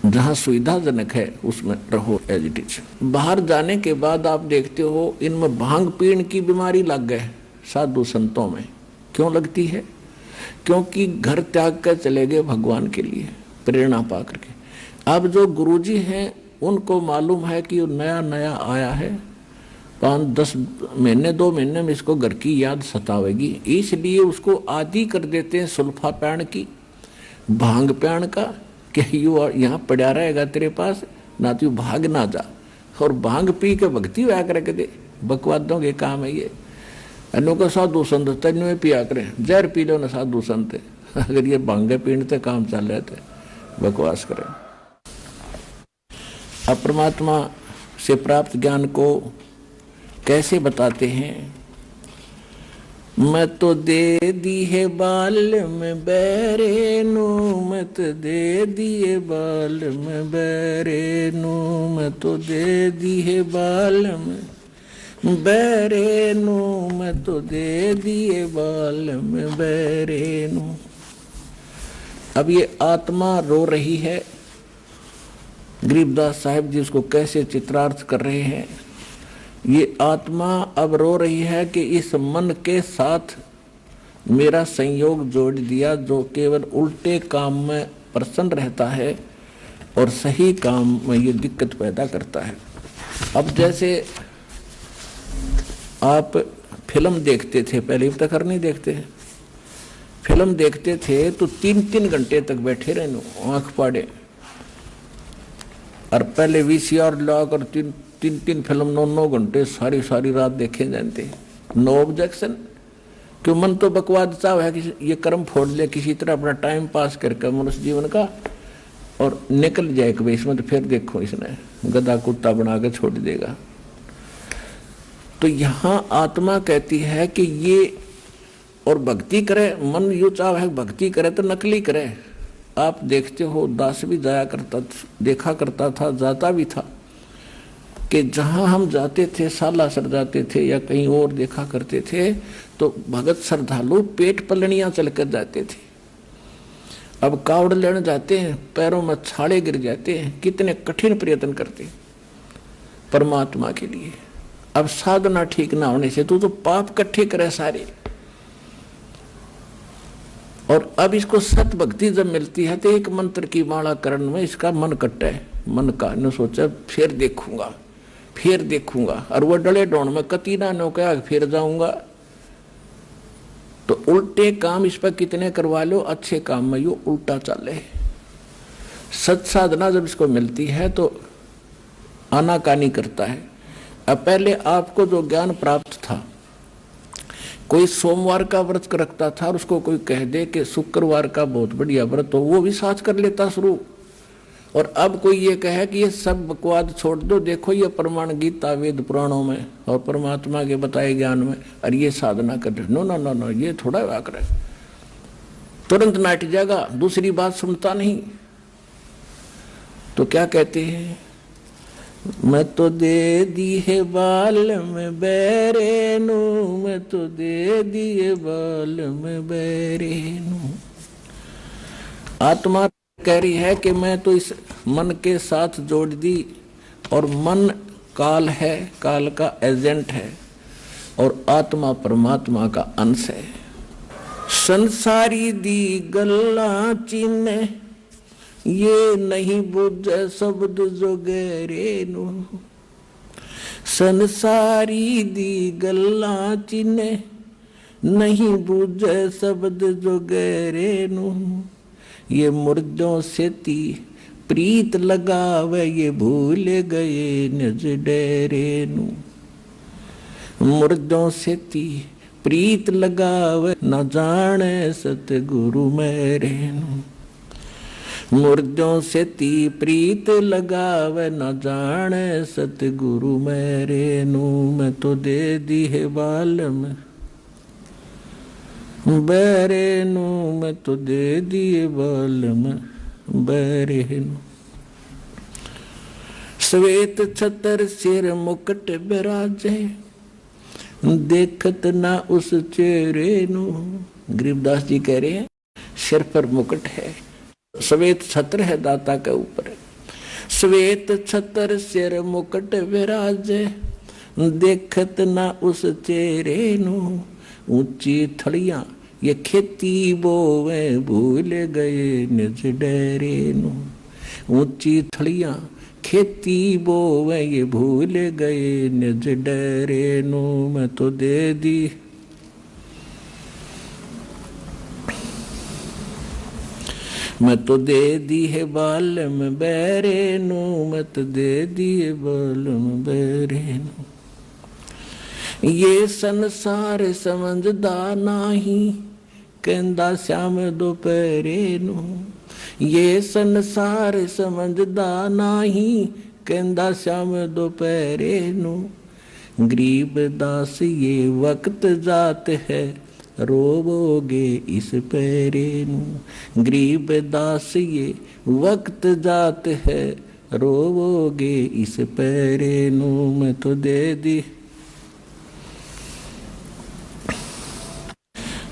जहाँ सुविधाजनक है उसमें रहो एज इट इज। बाहर जाने के बाद आप देखते हो इनमें भांग पीण की बीमारी लग गए साधु संतों में। क्यों लगती है? क्योंकि घर त्याग कर चले गए भगवान के लिए प्रेरणा पा करके। अब जो गुरुजी हैं उनको मालूम है कि नया नया आया है, 5-10 महीने 2 महीने में इसको घर की याद सतावेगी, इसलिए उसको आदि कर देते हैं सुल्फा पैण की, भांग पैण का, कि यू यहाँ पड़ा रहेगा तेरे पास ना, तू भाग ना जा। और भांग पी के भक्ति हुआ करके दे, बकवादों के काम है ये। अनु को साधु संत तन में पिया करें, जहर पी लो ना साधु संत, अगर ये भांगे पीने काम चल रहे थे बकवास करें। अब परमात्मा से प्राप्त ज्ञान को कैसे बताते हैं? मत दे दी है बाल में बैरे नु, मत दे दिए बाल में बैरे नु, मत दे दी है बाल में बैरे नु, मत दे दिए बाल में बैरे नु। अब ये आत्मा रो रही है। गरीबदास साहिब जी उसको कैसे चित्रार्थ कर रहे हैं? ये आत्मा अब रो रही है कि इस मन के साथ मेरा संयोग जोड़ दिया, जो केवल उल्टे काम में प्रसन्न रहता है और सही काम में ये दिक्कत पैदा करता है। अब जैसे आप फिल्म देखते थे, पहले अब तक नहीं देखते हैं, फिल्म देखते थे तो 3-3 घंटे तक बैठे रहने आंख पाड़े, और पहले VCR लाकर 3-3 फिल्म 9-9 घंटे सारी रात देखे जाते। नो ऑब्जेक्शन, क्यों? मन तो बकवाद चाव है कि ये कर्म फोड़ ले किसी तरह, अपना टाइम पास करके मनुष्य जीवन का, और निकल जाए कि इसमें तो फिर देखो इसने गधा कुत्ता बना के छोड़ देगा। तो यहाँ आत्मा कहती है कि ये, और भक्ति करे, मन यू चाव है भक्ति करे तो नकली करे। आप देखते हो दास भी जाया करता, देखा करता था, जाता भी था कि जहां हम जाते थे, सालासर जाते थे या कहीं और देखा करते थे, तो भगत श्रद्धालु पेट पलनियां चलकर जाते थे। अब कावड़ लेने जाते हैं, पैरों में छाले गिर जाते हैं, कितने कठिन प्रयत्न करते परमात्मा के लिए। अब साधना ठीक ना होने से तो पाप इकट्ठे करे सारे। और अब इसको सत भक्ति जब मिलती है तो एक मंत्र की माला करण में इसका मन कट्टा है, मन का न सोचा फिर देखूंगा, और वो डले डोन में कती ना नो क्या फिर जाऊंगा। तो उल्टे काम इस पर कितने करवा लो, अच्छे काम में यो उल्टा चले। सत साधना जब इसको मिलती है तो आनाकानी करता है। अब पहले आपको जो ज्ञान प्राप्त था, कोई सोमवार का व्रत रखता था और उसको कोई कह दे कि शुक्रवार का बहुत बढ़िया व्रत हो, वो भी साथ कर लेता शुरू। और अब कोई ये कहे कि ये सब बकवाद छोड़ दो, देखो ये प्रमाण गीता वेद पुराणों में और परमात्मा के बताए ज्ञान में, और ये साधना कर, नो ये थोड़ा वाक रहे, तुरंत नाट जाएगा, दूसरी बात सुनता नहीं। तो क्या कहते हैं? मैं तो दे दी है बाल में बैरे नु, मैं तो दे दिए बाल में बैरे नु। आत्मा कह रही है कि मैं तो इस मन के साथ जोड़ दी, और मन काल है, काल का एजेंट है, और आत्मा परमात्मा का अंश है। संसारी दी गल्ला चिन्ह ये नहीं बुझे शब्द जो गहरे नु, संसारी दी गल्ला चिन्ह नहीं बुझे शब्द जो गहरे नु, ये मुर्दों से ती प्रीत लगावे ये भूल गए निज डेरे नु, मुर्दों से ती प्रीत लगावे न जाने सतगुरु मेरे नु, मुर्दों से ती प्रीत लगावे न जाने सतगुरु मेरे नु, मैं तो दे दी है बाल में बैरे नु, मैं तो दे दिए बाल में बैरे नु। श्वेत छतर सिर मुकुट बिराजे देखत ना उस चेहरे नु। गरीबदास जी कह रहे हैं सिर पर मुकुट है, श्वेत छत्र है दाता के ऊपर, श्वेत छत्र सिर मुकुट विराजे देखत ना उस चेहरे नु, ऊंची थड़ियां ये खेती बोवे भूल गए निज डेरे नु, ऊंची थड़ियां खेती बोवे ये भूल गए निज डेरे नु, मैं तो दे दी मैं तो दे दी है बाल में बैरे नु, मैं तो दे दी है बाल में बैरे नु। ये संसार समझदा नाही कहंदा श्याम दोपहरे नु, ये संसार समझदा नाही कहंदा श्याम दोपहरे नू, गरीब दास ये वक्त जात है, रोवोगे इस पैरे नू। गरीब दास ये वक्त जात है, रोवोगे इस पैरे नू। मैं तो दे दी,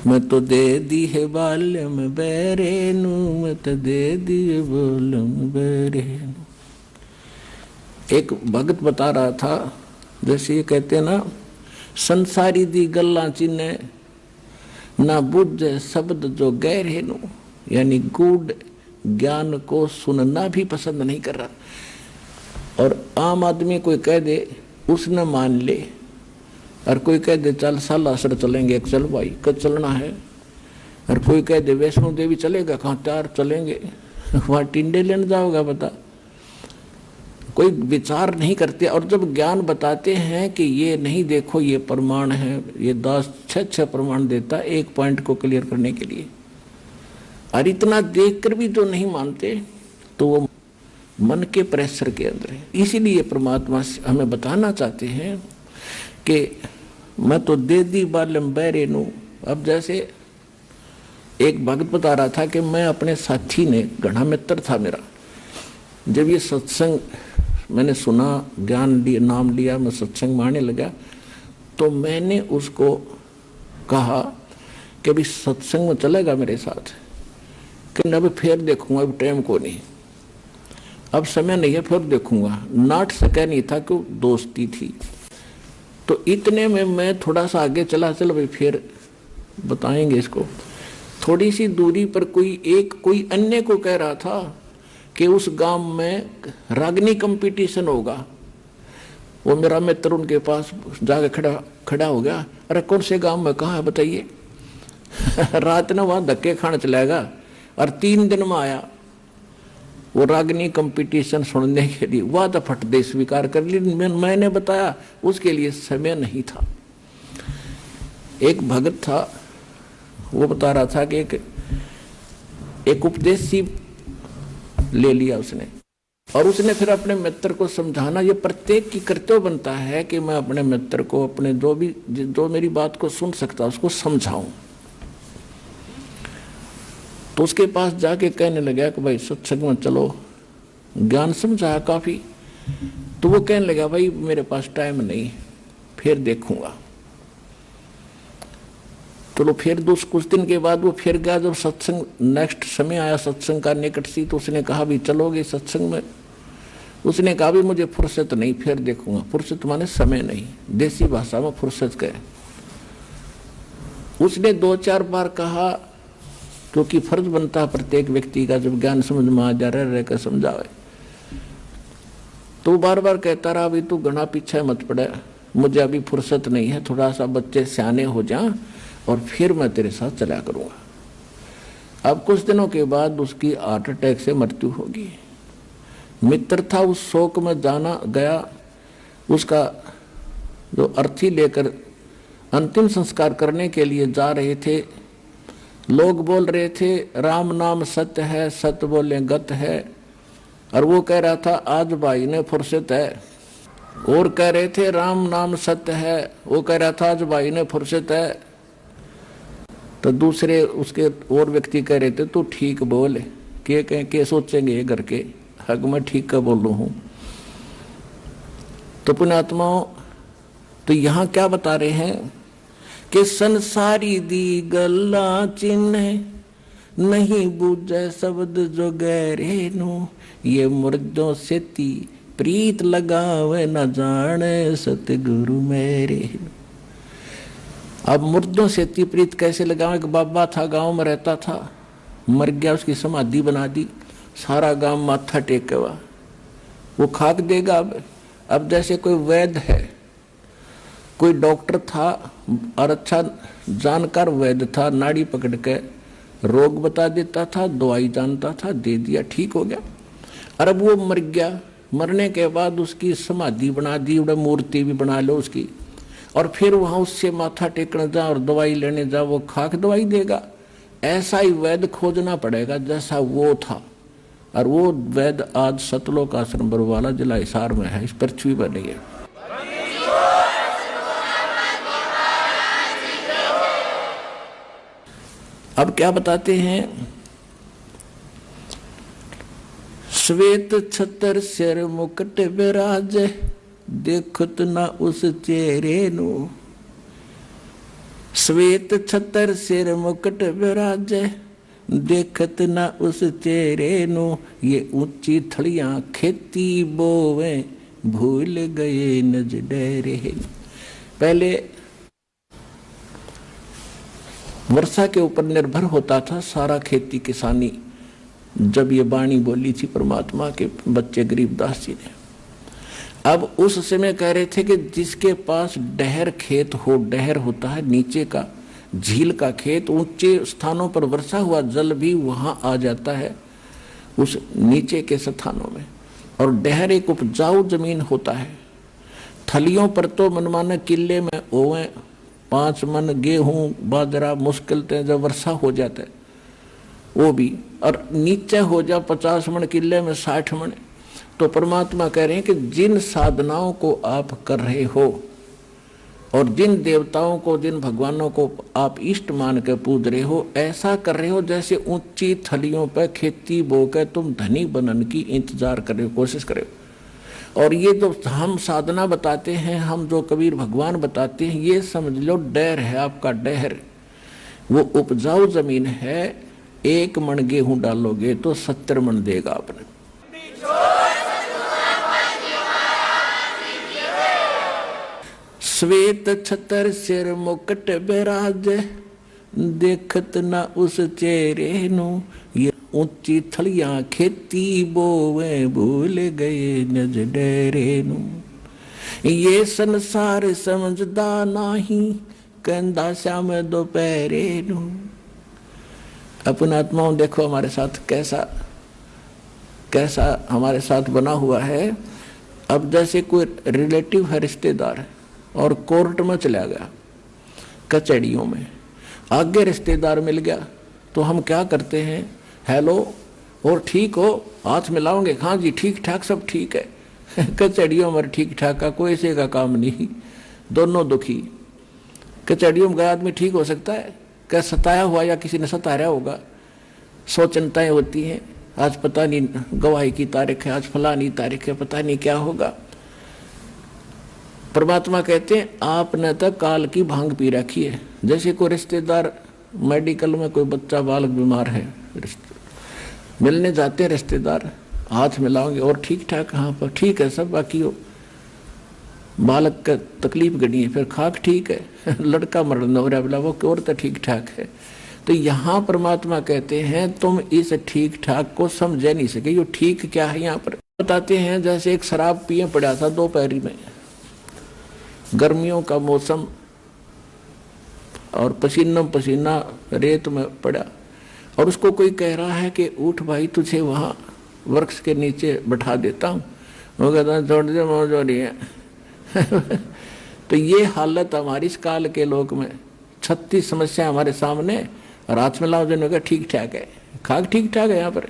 मैं तो दे दी है बाल्यम बैरे नू, मैं तो दे दी है बाल्यम बैरे नू। एक भगत बता रहा था, जैसे ये कहते ना, संसारी दी गल्ला चिन्ह ना बुझे शब्द जो गहरे नू, यानी गूढ़ ज्ञान को सुनना भी पसंद नहीं कर रहा। और आम आदमी कोई कह दे उसने मान ले, और कोई कह दे चल सालासर चलेंगे, चल भाई कब चलना है। और कोई कह दे वैष्णो देवी चलेगा, कहाँ त्यार चलेंगे, वहाँ टिंडे लेने जाओगा बता। कोई विचार नहीं करते। और जब ज्ञान बताते हैं कि ये नहीं देखो ये प्रमाण है, ये 10 प्रमाण देता एक पॉइंट को क्लियर करने के लिए, और इतना देखकर भी तो नहीं मानते, तो वो मन के प्रेशर के अंदर है। इसीलिए परमात्मा हमें बताना चाहते हैं कि मैं तो दे दी बालम बैरे नू। अब जैसे एक भगत बता रहा था कि मैं अपने साथी ने, घना मित्र था मेरा, जब ये सत्संग मैंने सुना, ज्ञान लिया, नाम लिया, मैं सत्संग मानने लगा, तो मैंने उसको कहा कि अभी सत्संग में चलेगा मेरे साथ, कि अभी फिर देखूंगा, अभी टाइम को नहीं, अब समय नहीं है, फिर देखूंगा। नाट सका नहीं था कि दोस्ती थी। तो इतने में मैं थोड़ा सा आगे चला, चल भाई फिर बताएंगे इसको। थोड़ी सी दूरी पर कोई अन्य को कह रहा था कि उस गांव में रागनी कंपटीशन होगा। वो मेरा मित्र उनके पास जाके खड़ा हो गया, अरे कौन से गांव में, कहाँ है बताइए। रात ने वहां धक्के खाने चलाएगा, और 3 दिन में आया वो रागनी कंपटीशन सुनने के लिए। वह तो फट दे स्वीकार कर ली, मैंने बताया उसके लिए समय नहीं था। एक भगत था, वो बता रहा था कि एक उपदेश ले लिया उसने, और उसने फिर अपने मित्र को समझाना, ये प्रत्येक की कर्तव्य बनता है कि मैं अपने मित्र को, अपने जो मेरी बात को सुन सकता उसको समझाऊं। तो उसके पास जाके कहने लगा कि भाई सत्संग में चलो, ज्ञान समझाया काफी। तो वो कहने लगा भाई मेरे पास टाइम नहीं, फिर देखूंगा। चलो फिर कुछ दिन के बाद वो फिर गया। जब सत्संग नेक्स्ट समय आया, सत्संग का निकट सी, तो उसने कहा भी चलोगे सत्संग में। उसने कहा भी मुझे फुर्सत नहीं, फिर देखूंगा। फुर्सत माने समय नहीं, देसी भाषा में फुर्सत कहे। उसने 2-4 बार कहा, क्योंकि फर्ज बनता है प्रत्येक व्यक्ति का, जब ज्ञान समझ में आ जा रहा रहकर समझावे। तो बार बार कहता रहा भी तू घना पीछे मत पड़े, मुझे अभी फुर्सत नहीं है, थोड़ा सा बच्चे सियाने हो जाएं और फिर मैं तेरे साथ चला करूंगा। अब कुछ दिनों के बाद उसकी हार्ट अटैक से मृत्यु होगी। मित्र था, उस शोक में जाना गया। उसका जो अर्थी लेकर अंतिम संस्कार करने के लिए जा रहे थे, लोग बोल रहे थे राम नाम सत्य है, सत्य बोले गत है। और वो कह रहा था आज भाई ने फुर्सत है। और कह रहे थे राम नाम सत्य है, वो कह रहा था आज भाई ने फुर्सत है। तो दूसरे उसके और व्यक्ति कह रहे थे तू ठीक बोल, के सोचेंगे ये घर के, हक मैं ठीक का बोलू हूं। तो पुण्यात्माओं, तो यहां क्या बता रहे हैं कि संसारी दी गल्ला चिन्ह नहीं बूझे शब्द जो गहरे नू, ये मुर्दों से ती प्रीत लगावे न जाने सतगुरु मेरे। अब मुर्दों से ती प्रीत कैसे लगावे? एक बाबा था, गांव में रहता था, मर गया, उसकी समाधि बना दी, सारा गांव माथा टेके हुआ, वो खाक देगा। अब जैसे कोई वैद्य है, कोई डॉक्टर था और अच्छा जानकार वैद्य था, नाड़ी पकड़ के रोग बता देता था, दवाई जानता था, दे दिया, ठीक हो गया। और अब वो मर गया, मरने के बाद उसकी समाधि बना दी, मूर्ति भी बना लो उसकी, और फिर वहां उससे माथा टेकने जा और दवाई लेने जा, वो खाक दवाई देगा। ऐसा ही वैद्य खोजना पड़ेगा जैसा वो था, और वो वैद आज सतलोक आश्रम बरवाला जिला हिसार में है, इस पृथ्वी पर नहीं है। अब क्या बताते हैं, श्वेत छतर सिर मुकुट विराज, देखत ना उस चेहरे नु। श्वेत छतर सिर मुकुट विराज, देखत ना उस चेहरे नु। ये ऊंची थड़ियां खेती बोवे, भूल गए नज डेरे। पहले वर्षा के ऊपर निर्भर होता था सारा खेती किसानी। जब ये वाणी बोली थी परमात्मा के बच्चे गरीबदास जी ने, अब उस समय कह रहे थे कि जिसके पास डहर खेत हो, डहर होता है नीचे का झील का खेत, ऊंचे स्थानों पर वर्षा हुआ जल भी वहां आ जाता है उस नीचे के स्थानों में। और डहर एक उपजाऊ जमीन होता है। थलियों पर तो मनमाना किले में ओवे 5 मन गेहूं बाजरा मुश्किल थे, जब वर्षा हो जाता है वो भी, और नीचे हो जा 50 मन किले में 60 मन। तो परमात्मा कह रहे हैं कि जिन साधनाओं को आप कर रहे हो और जिन देवताओं को, जिन भगवानों को आप इष्ट मान के पूज रहे हो, ऐसा कर रहे हो जैसे ऊंची थलियों पर खेती बो कर तुम धनी बनने की इंतजार कर रहे हो, कोशिश कर रहे हो। और ये जो हम साधना बताते हैं, हम जो कबीर भगवान बताते हैं, ये समझ लो डहर है आपका, डहर वो उपजाऊ जमीन है। 1 मन गेहूं डालोगे तो 70 मन देगा आपने। श्वेत छतर सिर मुकुट विराज, देखत ना उस चेहरे नु। ये ऊंची थलियां खेती बोवे, भूल गए नज डेरे नु। ये संसार समझदा नाही, कहंदा श्याम दोपहरे नु। अपने आत्माओं देखो हमारे साथ कैसा हमारे साथ बना हुआ है। अब जैसे कोई रिलेटिव है, रिश्तेदार है, और कोर्ट में चला गया, कचहरियों में आगे रिश्तेदार मिल गया, तो हम क्या करते हैं, हेलो और ठीक हो, हाथ मिलाओगे, हाँ जी ठीक ठाक सब ठीक है। कचहरियों में ठीक ठाक का कोई से का काम नहीं, दोनों दुखी। कचहरियों में गया आदमी ठीक हो सकता है क्या? सताया हुआ या किसी ने सताया होगा। 100 चिंताएं होती हैं, आज पता नहीं गवाही की तारीख है, आज फलानी तारीख है, पता नहीं क्या होगा। परमात्मा कहते हैं आपने तो काल की भांग पी रखी है। जैसे कोई रिश्तेदार मेडिकल में कोई बच्चा बालक बीमार है, मिलने जाते हैं रिश्तेदार, हाथ मिलाओगे और ठीक ठाक, हाँ पर ठीक है सब, बाकी हो बालक का तकलीफ गड़ी है, फिर खाक ठीक है, लड़का मरण हो रहा बोला वो और तो ठीक ठाक है। तो यहाँ परमात्मा कहते हैं तुम इस ठीक ठाक को समझ नहीं सके। ये ठीक क्या है यहाँ पर बताते हैं। जैसे एक शराब पिए पड़ा था दोपहरी में, गर्मियों का मौसम, और पसीना रेत में पड़ा, और उसको कोई कह रहा है कि उठ भाई तुझे वहाँ वृक्ष के नीचे बैठा देता हूँ। वो कहता है छोड़ दे मौज हो रही है। तो ये हालत हमारी इस काल के लोक में, 36 समस्या हमारे सामने, और हाथ में लाओ जिन्होंने कहा ठीक ठाक है, खाक ठीक ठाक है यहाँ पर।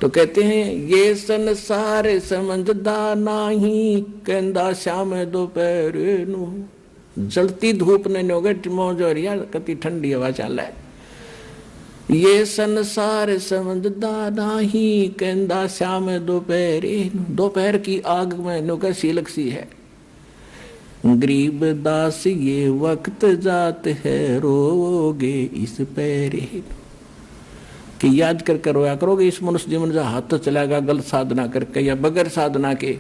तो कहते हैं ये संसार समझदा नाही, कहंदा श्याम दोपहर नु। जलती धूप ने नोगट मौज हो रही है, कति ठंडी हवा चल है। ये संसार समझदा नाही, कहंदा श्याम दोपहर नु। दोपहर की आग में नोगा सीलक सी है। गरीब दास ये वक्त जात है, रोगे इस पैरे। कि याद कर रोया करोगे इस मनुष्य जीवन जो हाथ तो चलाएगा गलत साधना करके या बगैर साधना के।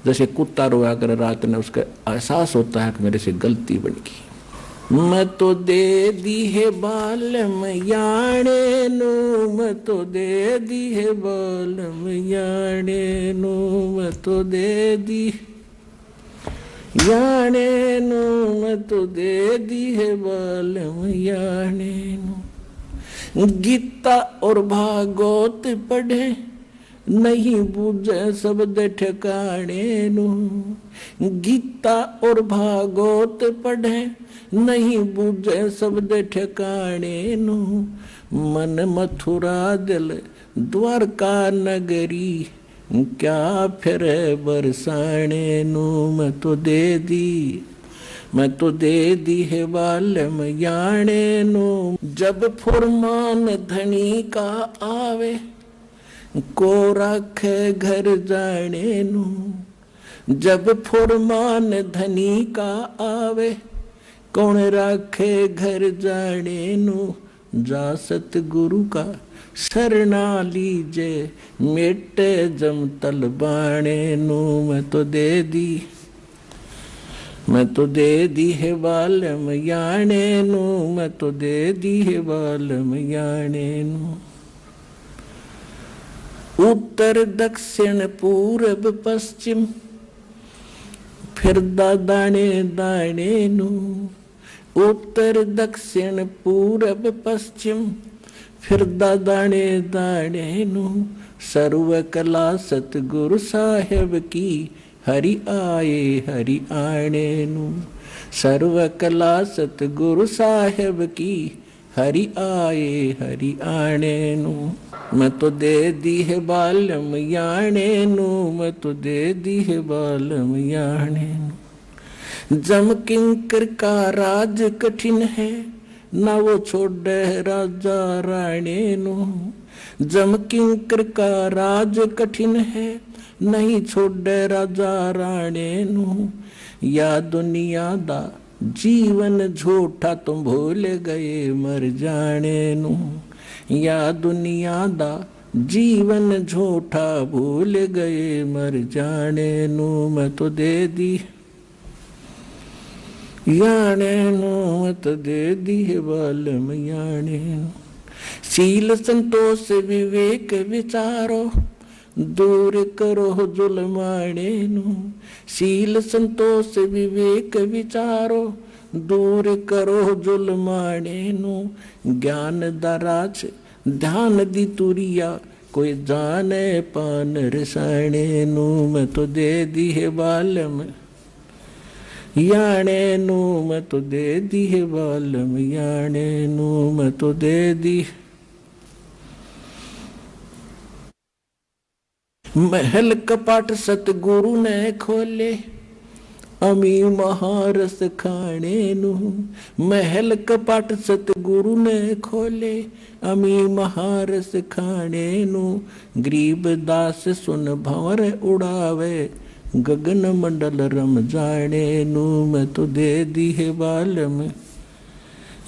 जैसे कुत्ता रोया कर रात में, उसका एहसास होता है कि मेरे से गलती बन गई। मैं तो दे दी है बालम याने नु, मैं तो दे दी है बालम याने नु, मैं तो दे दी याने नु, मैं तो दे दी है बालम याने नु। गीता और भागवत पढ़े, नहीं बूझे शब्द ठिकाने नु। गीता और भागवत पढ़े नहीं बूझे शब्द ठिकाने नु। मन मथुरा दिल द्वारका नगरी, क्या फिर बरसाने नु। मैं तो दे दी है बालम याने नु। जब फुरमान धनी का आवे, को रखे घर जाने नु। जब फुरमान धनी का आवे, कौन राखे घर जाने नु। जा सतगुरु का शरणा लीजे, मेटे जम तल बाणे नु। मैं तो दे दी है बालम याने नु। मैं तो दे दी है बालम याने नु। उत्तर दक्षिण पूरब पश्चिम, फिर दाने दाने नु। उत्तर दक्षिण पूरब पश्चिम, फिर दाने दाने नु। सर्व कला सतगुरु साहेब की, हरि आणे नु। सर्व कला सतगुरु साहेब की, हरि आणे नु। मैं तो दे दी है बालम याने नु। मैं तो दे दी है बालम याने नु। जम किंकर का राज कठिन है, ना वो छोड़े राजा राणे नु। जम किंकर का राज कठिन है, नहीं छोड़े राजा राणे नु। या दुनिया दा जीवन झूठा, तुम भूल गए मर जाने नु। या दुनिया दा जीवन झूठा, भूल गए मर जाने नु। मैं तो दे दी याने नु। मैं तो दे दी है बालम याने नु। शील संतोष विवेक विचारो, दूर करो जुल्माने नु। शील संतोष विवेक विचारो, दूर करो जुल्माने नु। ज्ञान दराज ध्यान दी तुरिया, कोई जाने पान रसाने नु। मैं तो दे दी है बालम याने नु। मैं तो दे दी है बालम याने नु। मैं तो दे दी। महल कपाट सतगुरु ने खोले, अमी महारस खाने नु। महल कपाट सतगुरु ने खोले, अमी महारस खाने नु। गरीब दास सुन भंवर उड़ावे, गगन मंडल रम जाने नु। मैं तो दे दी है बालम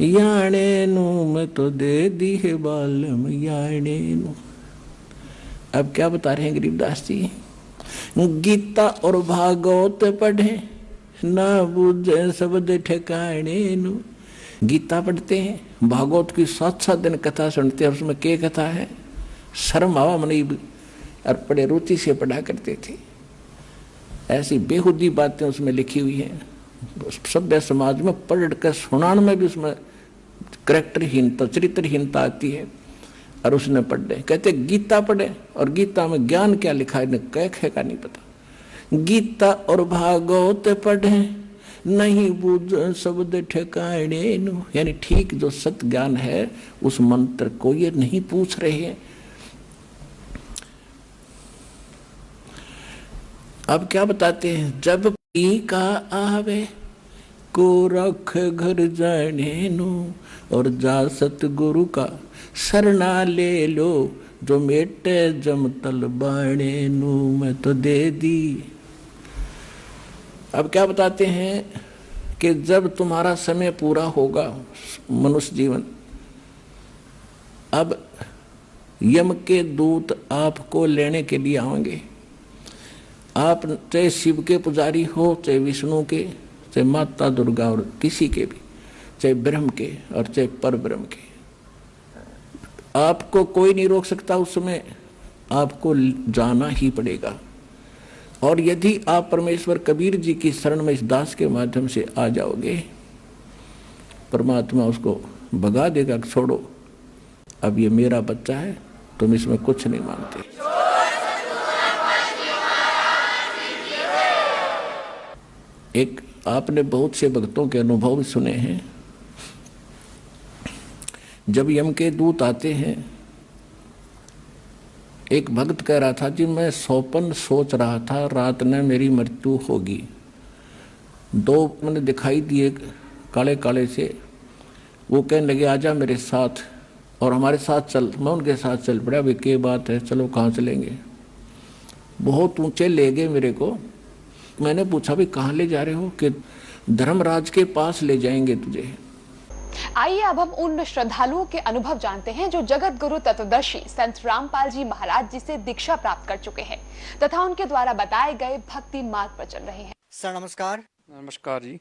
याने नु। मैं तो दे दी है बालम याने नु। अब क्या बता रहे हैं गरीबदास जी? गीता और भागवत पढ़े, ना बूझे शब्द ठिकाने नु। गीता पढ़ते हैं, भागवत की 7-7 दिन कथा सुनते हैं। उसमें क्या कथा है? शर्म आवा मनी और बड़े रुचि से पढ़ा करते थे। ऐसी बेहुदी बातें उसमें लिखी हुई हैं। सभ्य समाज में पढ़ कर सुनाने में भी उसमें करैक्टरहीनता, चरित्रहीनता आती है। और उसने पढ़े, कहते गीता पढ़े, और गीता में ज्ञान क्या लिखा है कह का नहीं पता। गीता और भागवत पढ़े, नहीं बूझ शब्द ठिकाने नु। यानी ठीक जो सत्य ज्ञान है उस मंत्र को ये नहीं पूछ रहे हैं। अब क्या बताते हैं? जब पी का आवे, को रख घर जाने नु। और जा सतगुरु का शरणा ले लो, जो मेटे जम तल बाणे नु। मैं तो दे दी। अब क्या बताते हैं कि जब तुम्हारा समय पूरा होगा मनुष्य जीवन, अब यम के दूत आपको लेने के लिए आएंगे। आप चाहे शिव के पुजारी हो, चाहे विष्णु के, चाहे माता दुर्गा और किसी के भी, चाहे ब्रह्म के और चाहे पर ब्रह्म के, आपको कोई नहीं रोक सकता। उस समय आपको जाना ही पड़ेगा। और यदि आप परमेश्वर कबीर जी की शरण में इस दास के माध्यम से आ जाओगे, परमात्मा उसको भगा देगा, छोड़ो अब ये मेरा बच्चा है, तुम इसमें कुछ नहीं मानते। एक आपने बहुत से भक्तों के अनुभव सुने हैं। जब यम के दूत आते हैं, एक भक्त कह रहा था जी मैं सौपन सोच रहा था रात में मेरी मृत्यु होगी। दो मैंने दिखाई दिए काले काले से, वो कहने लगे आजा मेरे साथ और हमारे साथ चल। मैं उनके साथ चल पड़ा। अभी क्या बात है, चलो कहाँ चलेंगे। बहुत ऊंचे ले गए मेरे को। मैंने पूछा भी कहाँ ले जा रहे हो? कि धर्मराज के पास ले जाएंगे तुझे। आइए अब हम उन श्रद्धालुओं के अनुभव जानते हैं जो जगत गुरु तत्वदर्शी संत रामपाल जी महाराज जी से दीक्षा प्राप्त कर चुके हैं तथा उनके द्वारा बताए गए भक्ति मार्ग पर चल रहे हैं। सर नमस्कार। नमस्कार जी।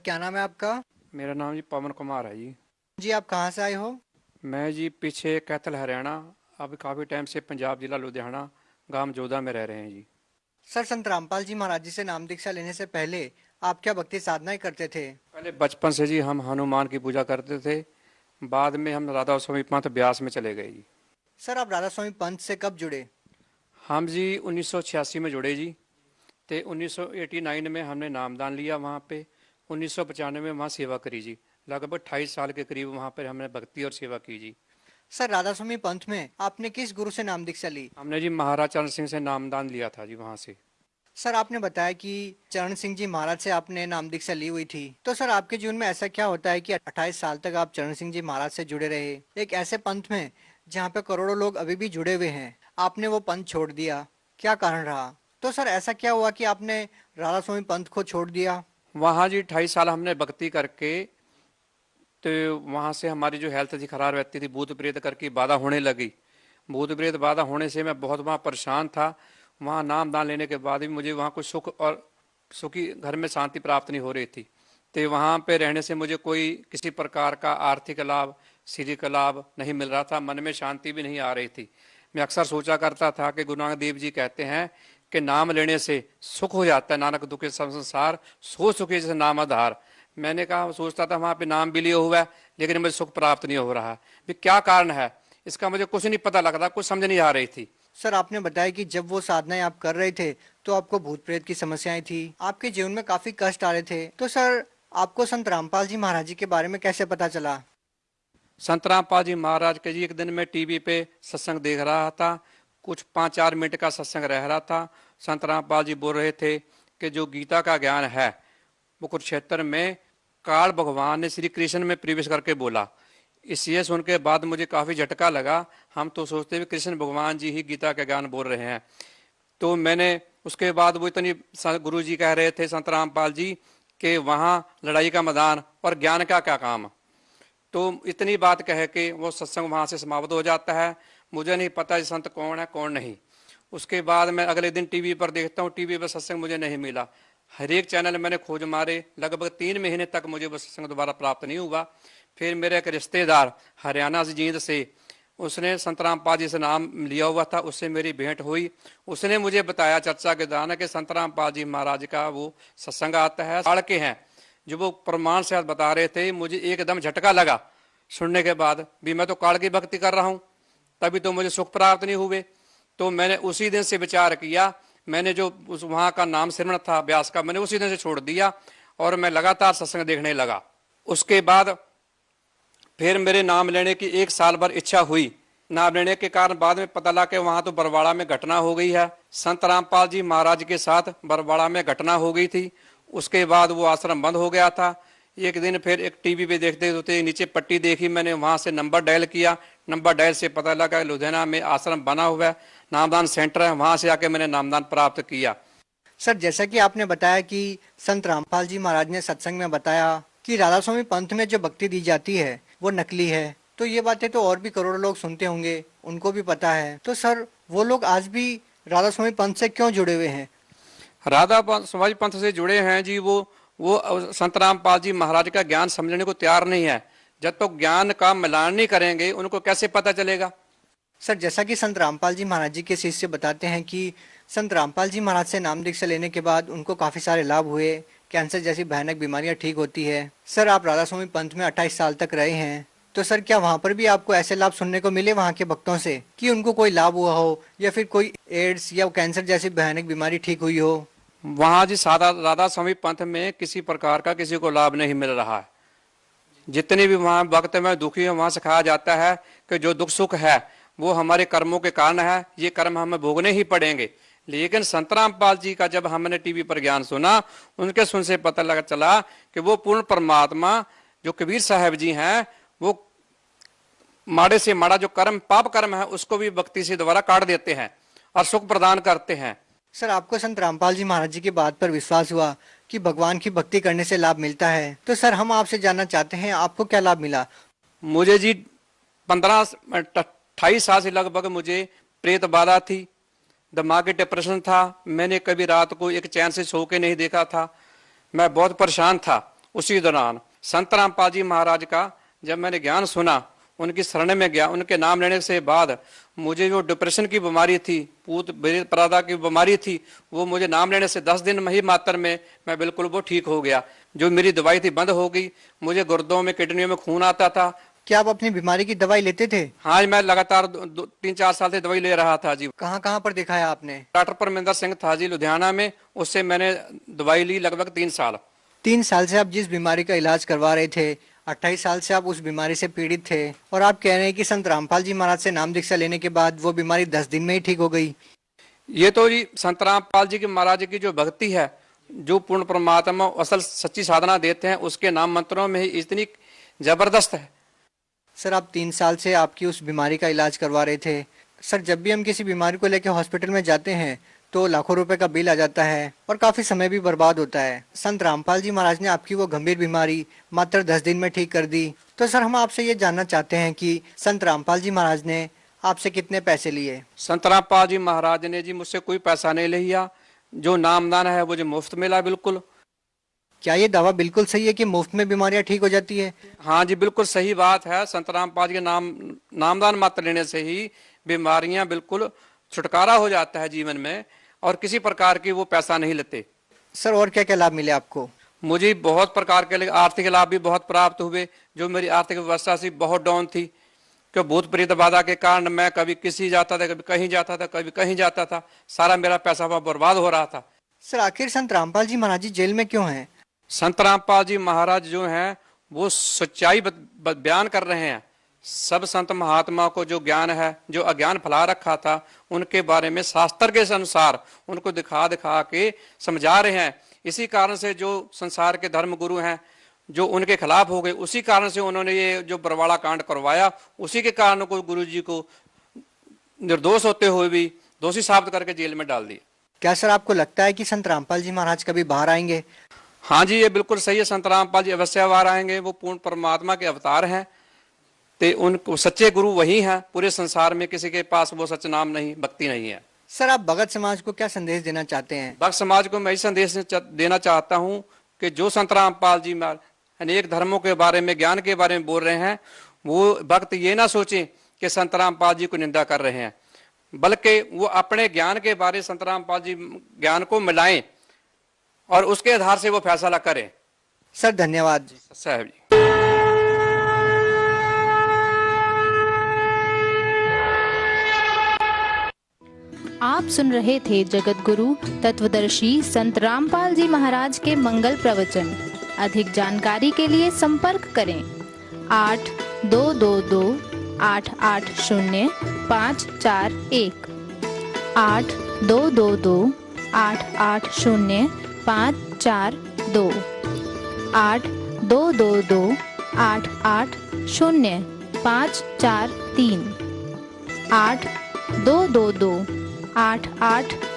क्या नाम है आपका? मेरा नाम जी पवन कुमार है जी। जी आप कहाँ से आए हो? मैं जी पीछे कैथल हरियाणा, अब काफ़ी टाइम से पंजाब जिला लुधियाना गांव जोधा में रह रहे हैं जी। सर संत रामपाल जी महाराज जी से नाम दीक्षा लेने से पहले आप क्या भक्ति साधनाएं करते थे? पहले बचपन से जी हम हनुमान की पूजा करते थे, बाद में हम राधा स्वामी पंथ ब्यास में चले गए जी। सर आप राधा स्वामी पंथ से कब जुड़े? हम जी 1986 में जुड़े जी। तो 1989 में हमने नामदान लिया वहाँ पे। 1995 में वहाँ सेवा करी जी। लगभग 28 साल के करीब वहाँ पर हमने भक्ति और सेवा की जी। सर राधा स्वामी पंथ में आपने किस गुरु से नाम दीक्षा ली? हमने जी महाराज चरण सिंह से नामदान लिया था जी वहाँ से। सर आपने बताया कि चरण सिंह जी महाराज से आपने नाम दीक्षा ली हुई थी, तो सर आपके जीवन में ऐसा क्या होता है कि 28 साल तक आप चरण सिंह जी महाराज से जुड़े रहे, एक ऐसे पंथ में जहाँ पे करोड़ों लोग अभी भी जुड़े हुए हैं, आपने वो पंथ छोड़ दिया, क्या कारण रहा? तो सर ऐसा क्या हुआ कि आपने राधा स्वामी पंथ को छोड़ दिया? वहाँ जी 28 साल हमने भक्ति करके, तो वहाँ से हमारी जो हेल्थ थी खराब रहती थी, भूत प्रेत करके बाधा होने लगी। भूत प्रेत बाधा होने से मैं बहुत वहाँ परेशान था। वहाँ नाम दान लेने के बाद भी मुझे वहाँ कोई सुख और सुखी घर में शांति प्राप्त नहीं हो रही थी। तो वहाँ पे रहने से मुझे कोई किसी प्रकार का आर्थिक लाभ, शारीरिक लाभ नहीं मिल रहा था, मन में शांति भी नहीं आ रही थी। मैं अक्सर सोचा करता था कि गुरु नानक देव जी कहते हैं कि नाम लेने से सुख हो जाता है, नानक दुखे सब संसार सो सुखे जैसे नाम आधार। मैंने कहा सोचता था वहाँ पे नाम भी लिया हुआ है लेकिन मुझे सुख प्राप्त नहीं हो रहा है, भी क्या कारण है इसका मुझे कुछ नहीं पता लग रहा, कुछ समझ नहीं आ रही थी। सर आपने बताया कि जब वो साधनाएं आप कर रहे थे तो आपको भूत प्रेत की समस्याएं थी, आपके जीवन में काफी कष्ट आ रहे थे, तो सर आपको संत रामपाल जी महाराज जी के बारे में कैसे पता चला? संत रामपाल जी महाराज के जी एक दिन मैं टीवी पे सत्संग देख रहा था, कुछ 5-4 मिनट का सत्संग रह रहा था। संत रामपाल जी बोल रहे थे कि जो गीता का ज्ञान है वो कुरुक्षेत्र में काल भगवान ने श्री कृष्ण में प्रवेश करके बोला। इसलिए सुन के बाद मुझे काफ़ी झटका लगा। हम तो सोचते हुए कृष्ण भगवान जी ही गीता का ज्ञान बोल रहे हैं। तो मैंने उसके बाद वो इतनी गुरु जी कह रहे थे संत रामपाल जी कि वहाँ लड़ाई का मैदान और ज्ञान का क्या काम। तो इतनी बात कह के वो सत्संग वहाँ से समाप्त हो जाता है। मुझे नहीं पता संत कौन है कौन नहीं। उसके बाद मैं अगले दिन टीवी पर देखता हूँ, टीवी पर सत्संग मुझे नहीं मिला। हर एक चैनल मैंने खोज मारे, लगभग 3 महीने तक मुझे वो सत्संग दोबारा प्राप्त नहीं हुआ। फिर मेरे एक रिश्तेदार हरियाणा से जींद से, उसने संत रामपाल जी से नाम लिया हुआ था, उससे मेरी भेंट हुई। उसने मुझे बताया चर्चा के दौरान कि संत रामपाल जी महाराज का वो सत्संग आता है, लड़के हैं जो वो प्रमाण से बता रहे थे। मुझे एकदम झटका लगा सुनने के बाद भी, मैं तो काल की भक्ति कर रहा हूँ, तभी तो मुझे सुख प्राप्त नहीं हुए। तो मैंने उसी दिन से विचार किया, मैंने जो उस वहाँ का नाम सिमरन था व्यास का, मैंने उसी दिन से छोड़ दिया और मैं लगातार सत्संग देखने लगा। उसके बाद फिर मेरे नाम लेने की 1 साल भर इच्छा हुई। नाम लेने के कारण बाद में पता लगा कि वहाँ तो बरवाड़ा में घटना हो गई है। संत रामपाल जी महाराज के साथ बरवाड़ा में घटना हो गई थी। उसके बाद वो आश्रम बंद हो गया था। एक दिन फिर एक टीवी पे देखते होते नीचे पट्टी देखी, मैंने वहाँ से नंबर डायल किया। नंबर डायल से पता लगा लुधियाना में आश्रम बना हुआ है, नामदान सेंटर है, वहाँ से आके मैंने नामदान प्राप्त किया। सर जैसा कि आपने बताया कि संत रामपाल जी महाराज ने सत्संग में बताया कि राधा स्वामी पंथ में जो भक्ति दी जाती है वो नकली है, तो ये बातें तो और भी करोड़ों लोग सुनते होंगे, उनको भी पता है, तो सर वो लोग आज भी राधा स्वामी पंथ से क्यों जुड़े हुए हैं? राधा स्वामी पंथ से जुड़े हैं जी, वो संत रामपाल जी महाराज का ज्ञान समझने को तैयार नहीं है। जब तक ज्ञान का मिलान नहीं करेंगे उनको कैसे पता चलेगा? सर जैसा कि संत रामपाल जी महाराज जी के शिष्य बताते हैं कि संत रामपाल जी महाराज से नाम दीक्षा लेने के बाद उनको काफी सारे लाभ हुए, कैंसर जैसी भयानक बीमारियां ठीक होती है। सर आप राधा स्वामी पंथ में 28 साल तक रहे हैं, तो सर क्या वहाँ पर भी आपको ऐसे लाभ सुनने को मिले वहाँ के भक्तों से कि उनको कोई लाभ हुआ हो या फिर कोई एड्स या कैंसर जैसी भयानक बीमारी ठीक हुई हो? वहां जी सादा राधा स्वामी पंथ में किसी प्रकार का किसी को लाभ नहीं मिल रहा है। जितने भी वहां वक्त में दुखी है वहां सिखाया जाता है कि जो दुख सुख है वो हमारे कर्मों के कारण है, ये कर्म हमें भोगने ही पड़ेंगे। लेकिन संत रामपाल जी का जब हमने टीवी पर ज्ञान सुना, उनके सुन से पता लगा चला कि वो पूर्ण परमात्मा जो कबीर साहब जी हैं, वो माड़े से माड़ा जो कर्म पाप कर्म है उसको भी भक्ति से दोबारा काट देते हैं और सुख प्रदान करते हैं। सर, आपको संत रामपाल जी महाराज जी की बात पर विश्वास हुआ कि भगवान की भक्ति करने से लाभ मिलता है, तो सर हम आपसे जानना चाहते हैं आपको क्या लाभ मिला? मुझे जी 28 साल से लगभग मुझे प्रेत बाधा थी, दिमागी डिप्रेशन था, मैंने कभी रात को एक चैन से सो के नहीं देखा था, मैं बहुत परेशान था। उसी दौरान संत रामपाल जी महाराज का जब मैंने ज्ञान सुना, उनकी शरण में गया, उनके नाम लेने से बाद मुझे जो डिप्रेशन की बीमारी थी, पूत प्रादा की बीमारी थी, वो मुझे नाम लेने से 10 दिन में ही मात्र में मैं बिल्कुल वो ठीक हो गया। जो मेरी दवाई थी बंद हो गई, मुझे गुर्दों में किडनियों में खून आता था। क्या आप अपनी बीमारी की दवाई लेते थे? हाँ, मैं लगातार 3-4 साल से दवाई ले रहा था जी। कहाँ कहाँ पर दिखाया आपने? डॉक्टर परमिंदर सिंह था जी लुधियाना में, उससे मैंने दवाई ली लगभग 3 साल। 3 साल से आप जिस बीमारी का इलाज करवा रहे थे, 28 साल से आप उस बीमारी से पीड़ित थे, और आप कह रहे हैं कि संत रामपाल जी महाराज से नाम दीक्षा लेने के बाद वो बीमारी 10 दिन में ही ठीक हो गई। ये तो जी संत रामपाल जी की महाराज की जो भक्ति है, जो पूर्ण परमात्मा असल सच्ची साधना देते हैं, उसके नाम मंत्रों में ही इतनी जबरदस्त है। सर, आप 3 साल से आपकी उस बीमारी का इलाज करवा रहे थे। सर, जब भी हम किसी बीमारी को लेकर हॉस्पिटल में जाते हैं तो लाखों रुपए का बिल आ जाता है और काफी समय भी बर्बाद होता है। संत रामपाल जी महाराज ने आपकी वो गंभीर बीमारी मात्र 10 दिन में ठीक कर दी। तो सर, हम आपसे ये जानना चाहते हैं कि संत रामपाल जी महाराज ने आपसे कितने पैसे लिए? संत रामपाल जी महाराज ने जी मुझसे कोई पैसा नहीं लिया, जो नामदान है वो मुझे मुफ्त मिला बिल्कुल। क्या ये दावा बिल्कुल सही है कि मुफ्त में बीमारियां ठीक हो जाती है? हाँ जी, बिल्कुल सही बात है। संत रामपाल जी के नामदान मात्र लेने से ही बीमारियां बिल्कुल छुटकारा हो जाता है जीवन में, और किसी प्रकार की वो पैसा नहीं लेते। सर, और क्या क्या लाभ मिले आपको? मुझे बहुत प्रकार के आर्थिक लाभ भी बहुत प्राप्त हुए। जो मेरी आर्थिक व्यवस्था से बहुत डाउन थी, कि भूत प्रेत बाधा के कारण मैं कभी किसी जाता था, कभी कहीं जाता था, कभी कहीं जाता था, सारा मेरा पैसा वहां बर्बाद हो रहा था। सर, आखिर संत रामपाल जी महाराज जी जेल में क्यों हैं? संत रामपाल जी महाराज जो हैं वो सच्चाई बयान कर रहे हैं। सब संत महात्मा को जो ज्ञान है, जो अज्ञान फैला रखा था, उनके बारे में शास्त्र के अनुसार उनको दिखा दिखा के समझा रहे हैं। इसी कारण से जो संसार के धर्म गुरु हैं जो उनके खिलाफ हो गए, उसी कारण से उन्होंने ये जो बरवाड़ा कांड करवाया, उसी के कारण को गुरु जी को निर्दोष होते हुए भी दोषी साबित करके जेल में डाल दिया। क्या सर, आपको लगता है कि संत रामपाल जी महाराज कभी बाहर आएंगे? हाँ जी, ये बिल्कुल सही है। संत रामपाल जी अवश्य बाहर आएंगे। वो पूर्ण परमात्मा के अवतार हैं, ते उनको सच्चे गुरु वही हैं। पूरे संसार में किसी के पास वो सच नाम नहीं, भक्ति नहीं है। सर, आप भगत समाज को क्या संदेश देना चाहते हैं? भक्त समाज को मैं यही संदेश देना चाहता हूँ कि जो संत रामपाल जी अनेक धर्मों के बारे में, ज्ञान के बारे में बोल रहे हैं, वो भक्त ये ना सोचें कि संत रामपाल जी को निंदा कर रहे हैं, बल्कि वो अपने ज्ञान के बारे संत रामपाल जी ज्ञान को मिलाएं और उसके आधार से वो फैसला करें। सर, धन्यवाद साहब जी। आप सुन रहे थे जगत गुरु तत्वदर्शी संत रामपाल जी महाराज के मंगल प्रवचन। अधिक जानकारी के लिए संपर्क करें 8222880541 8222880542 8222880543 822288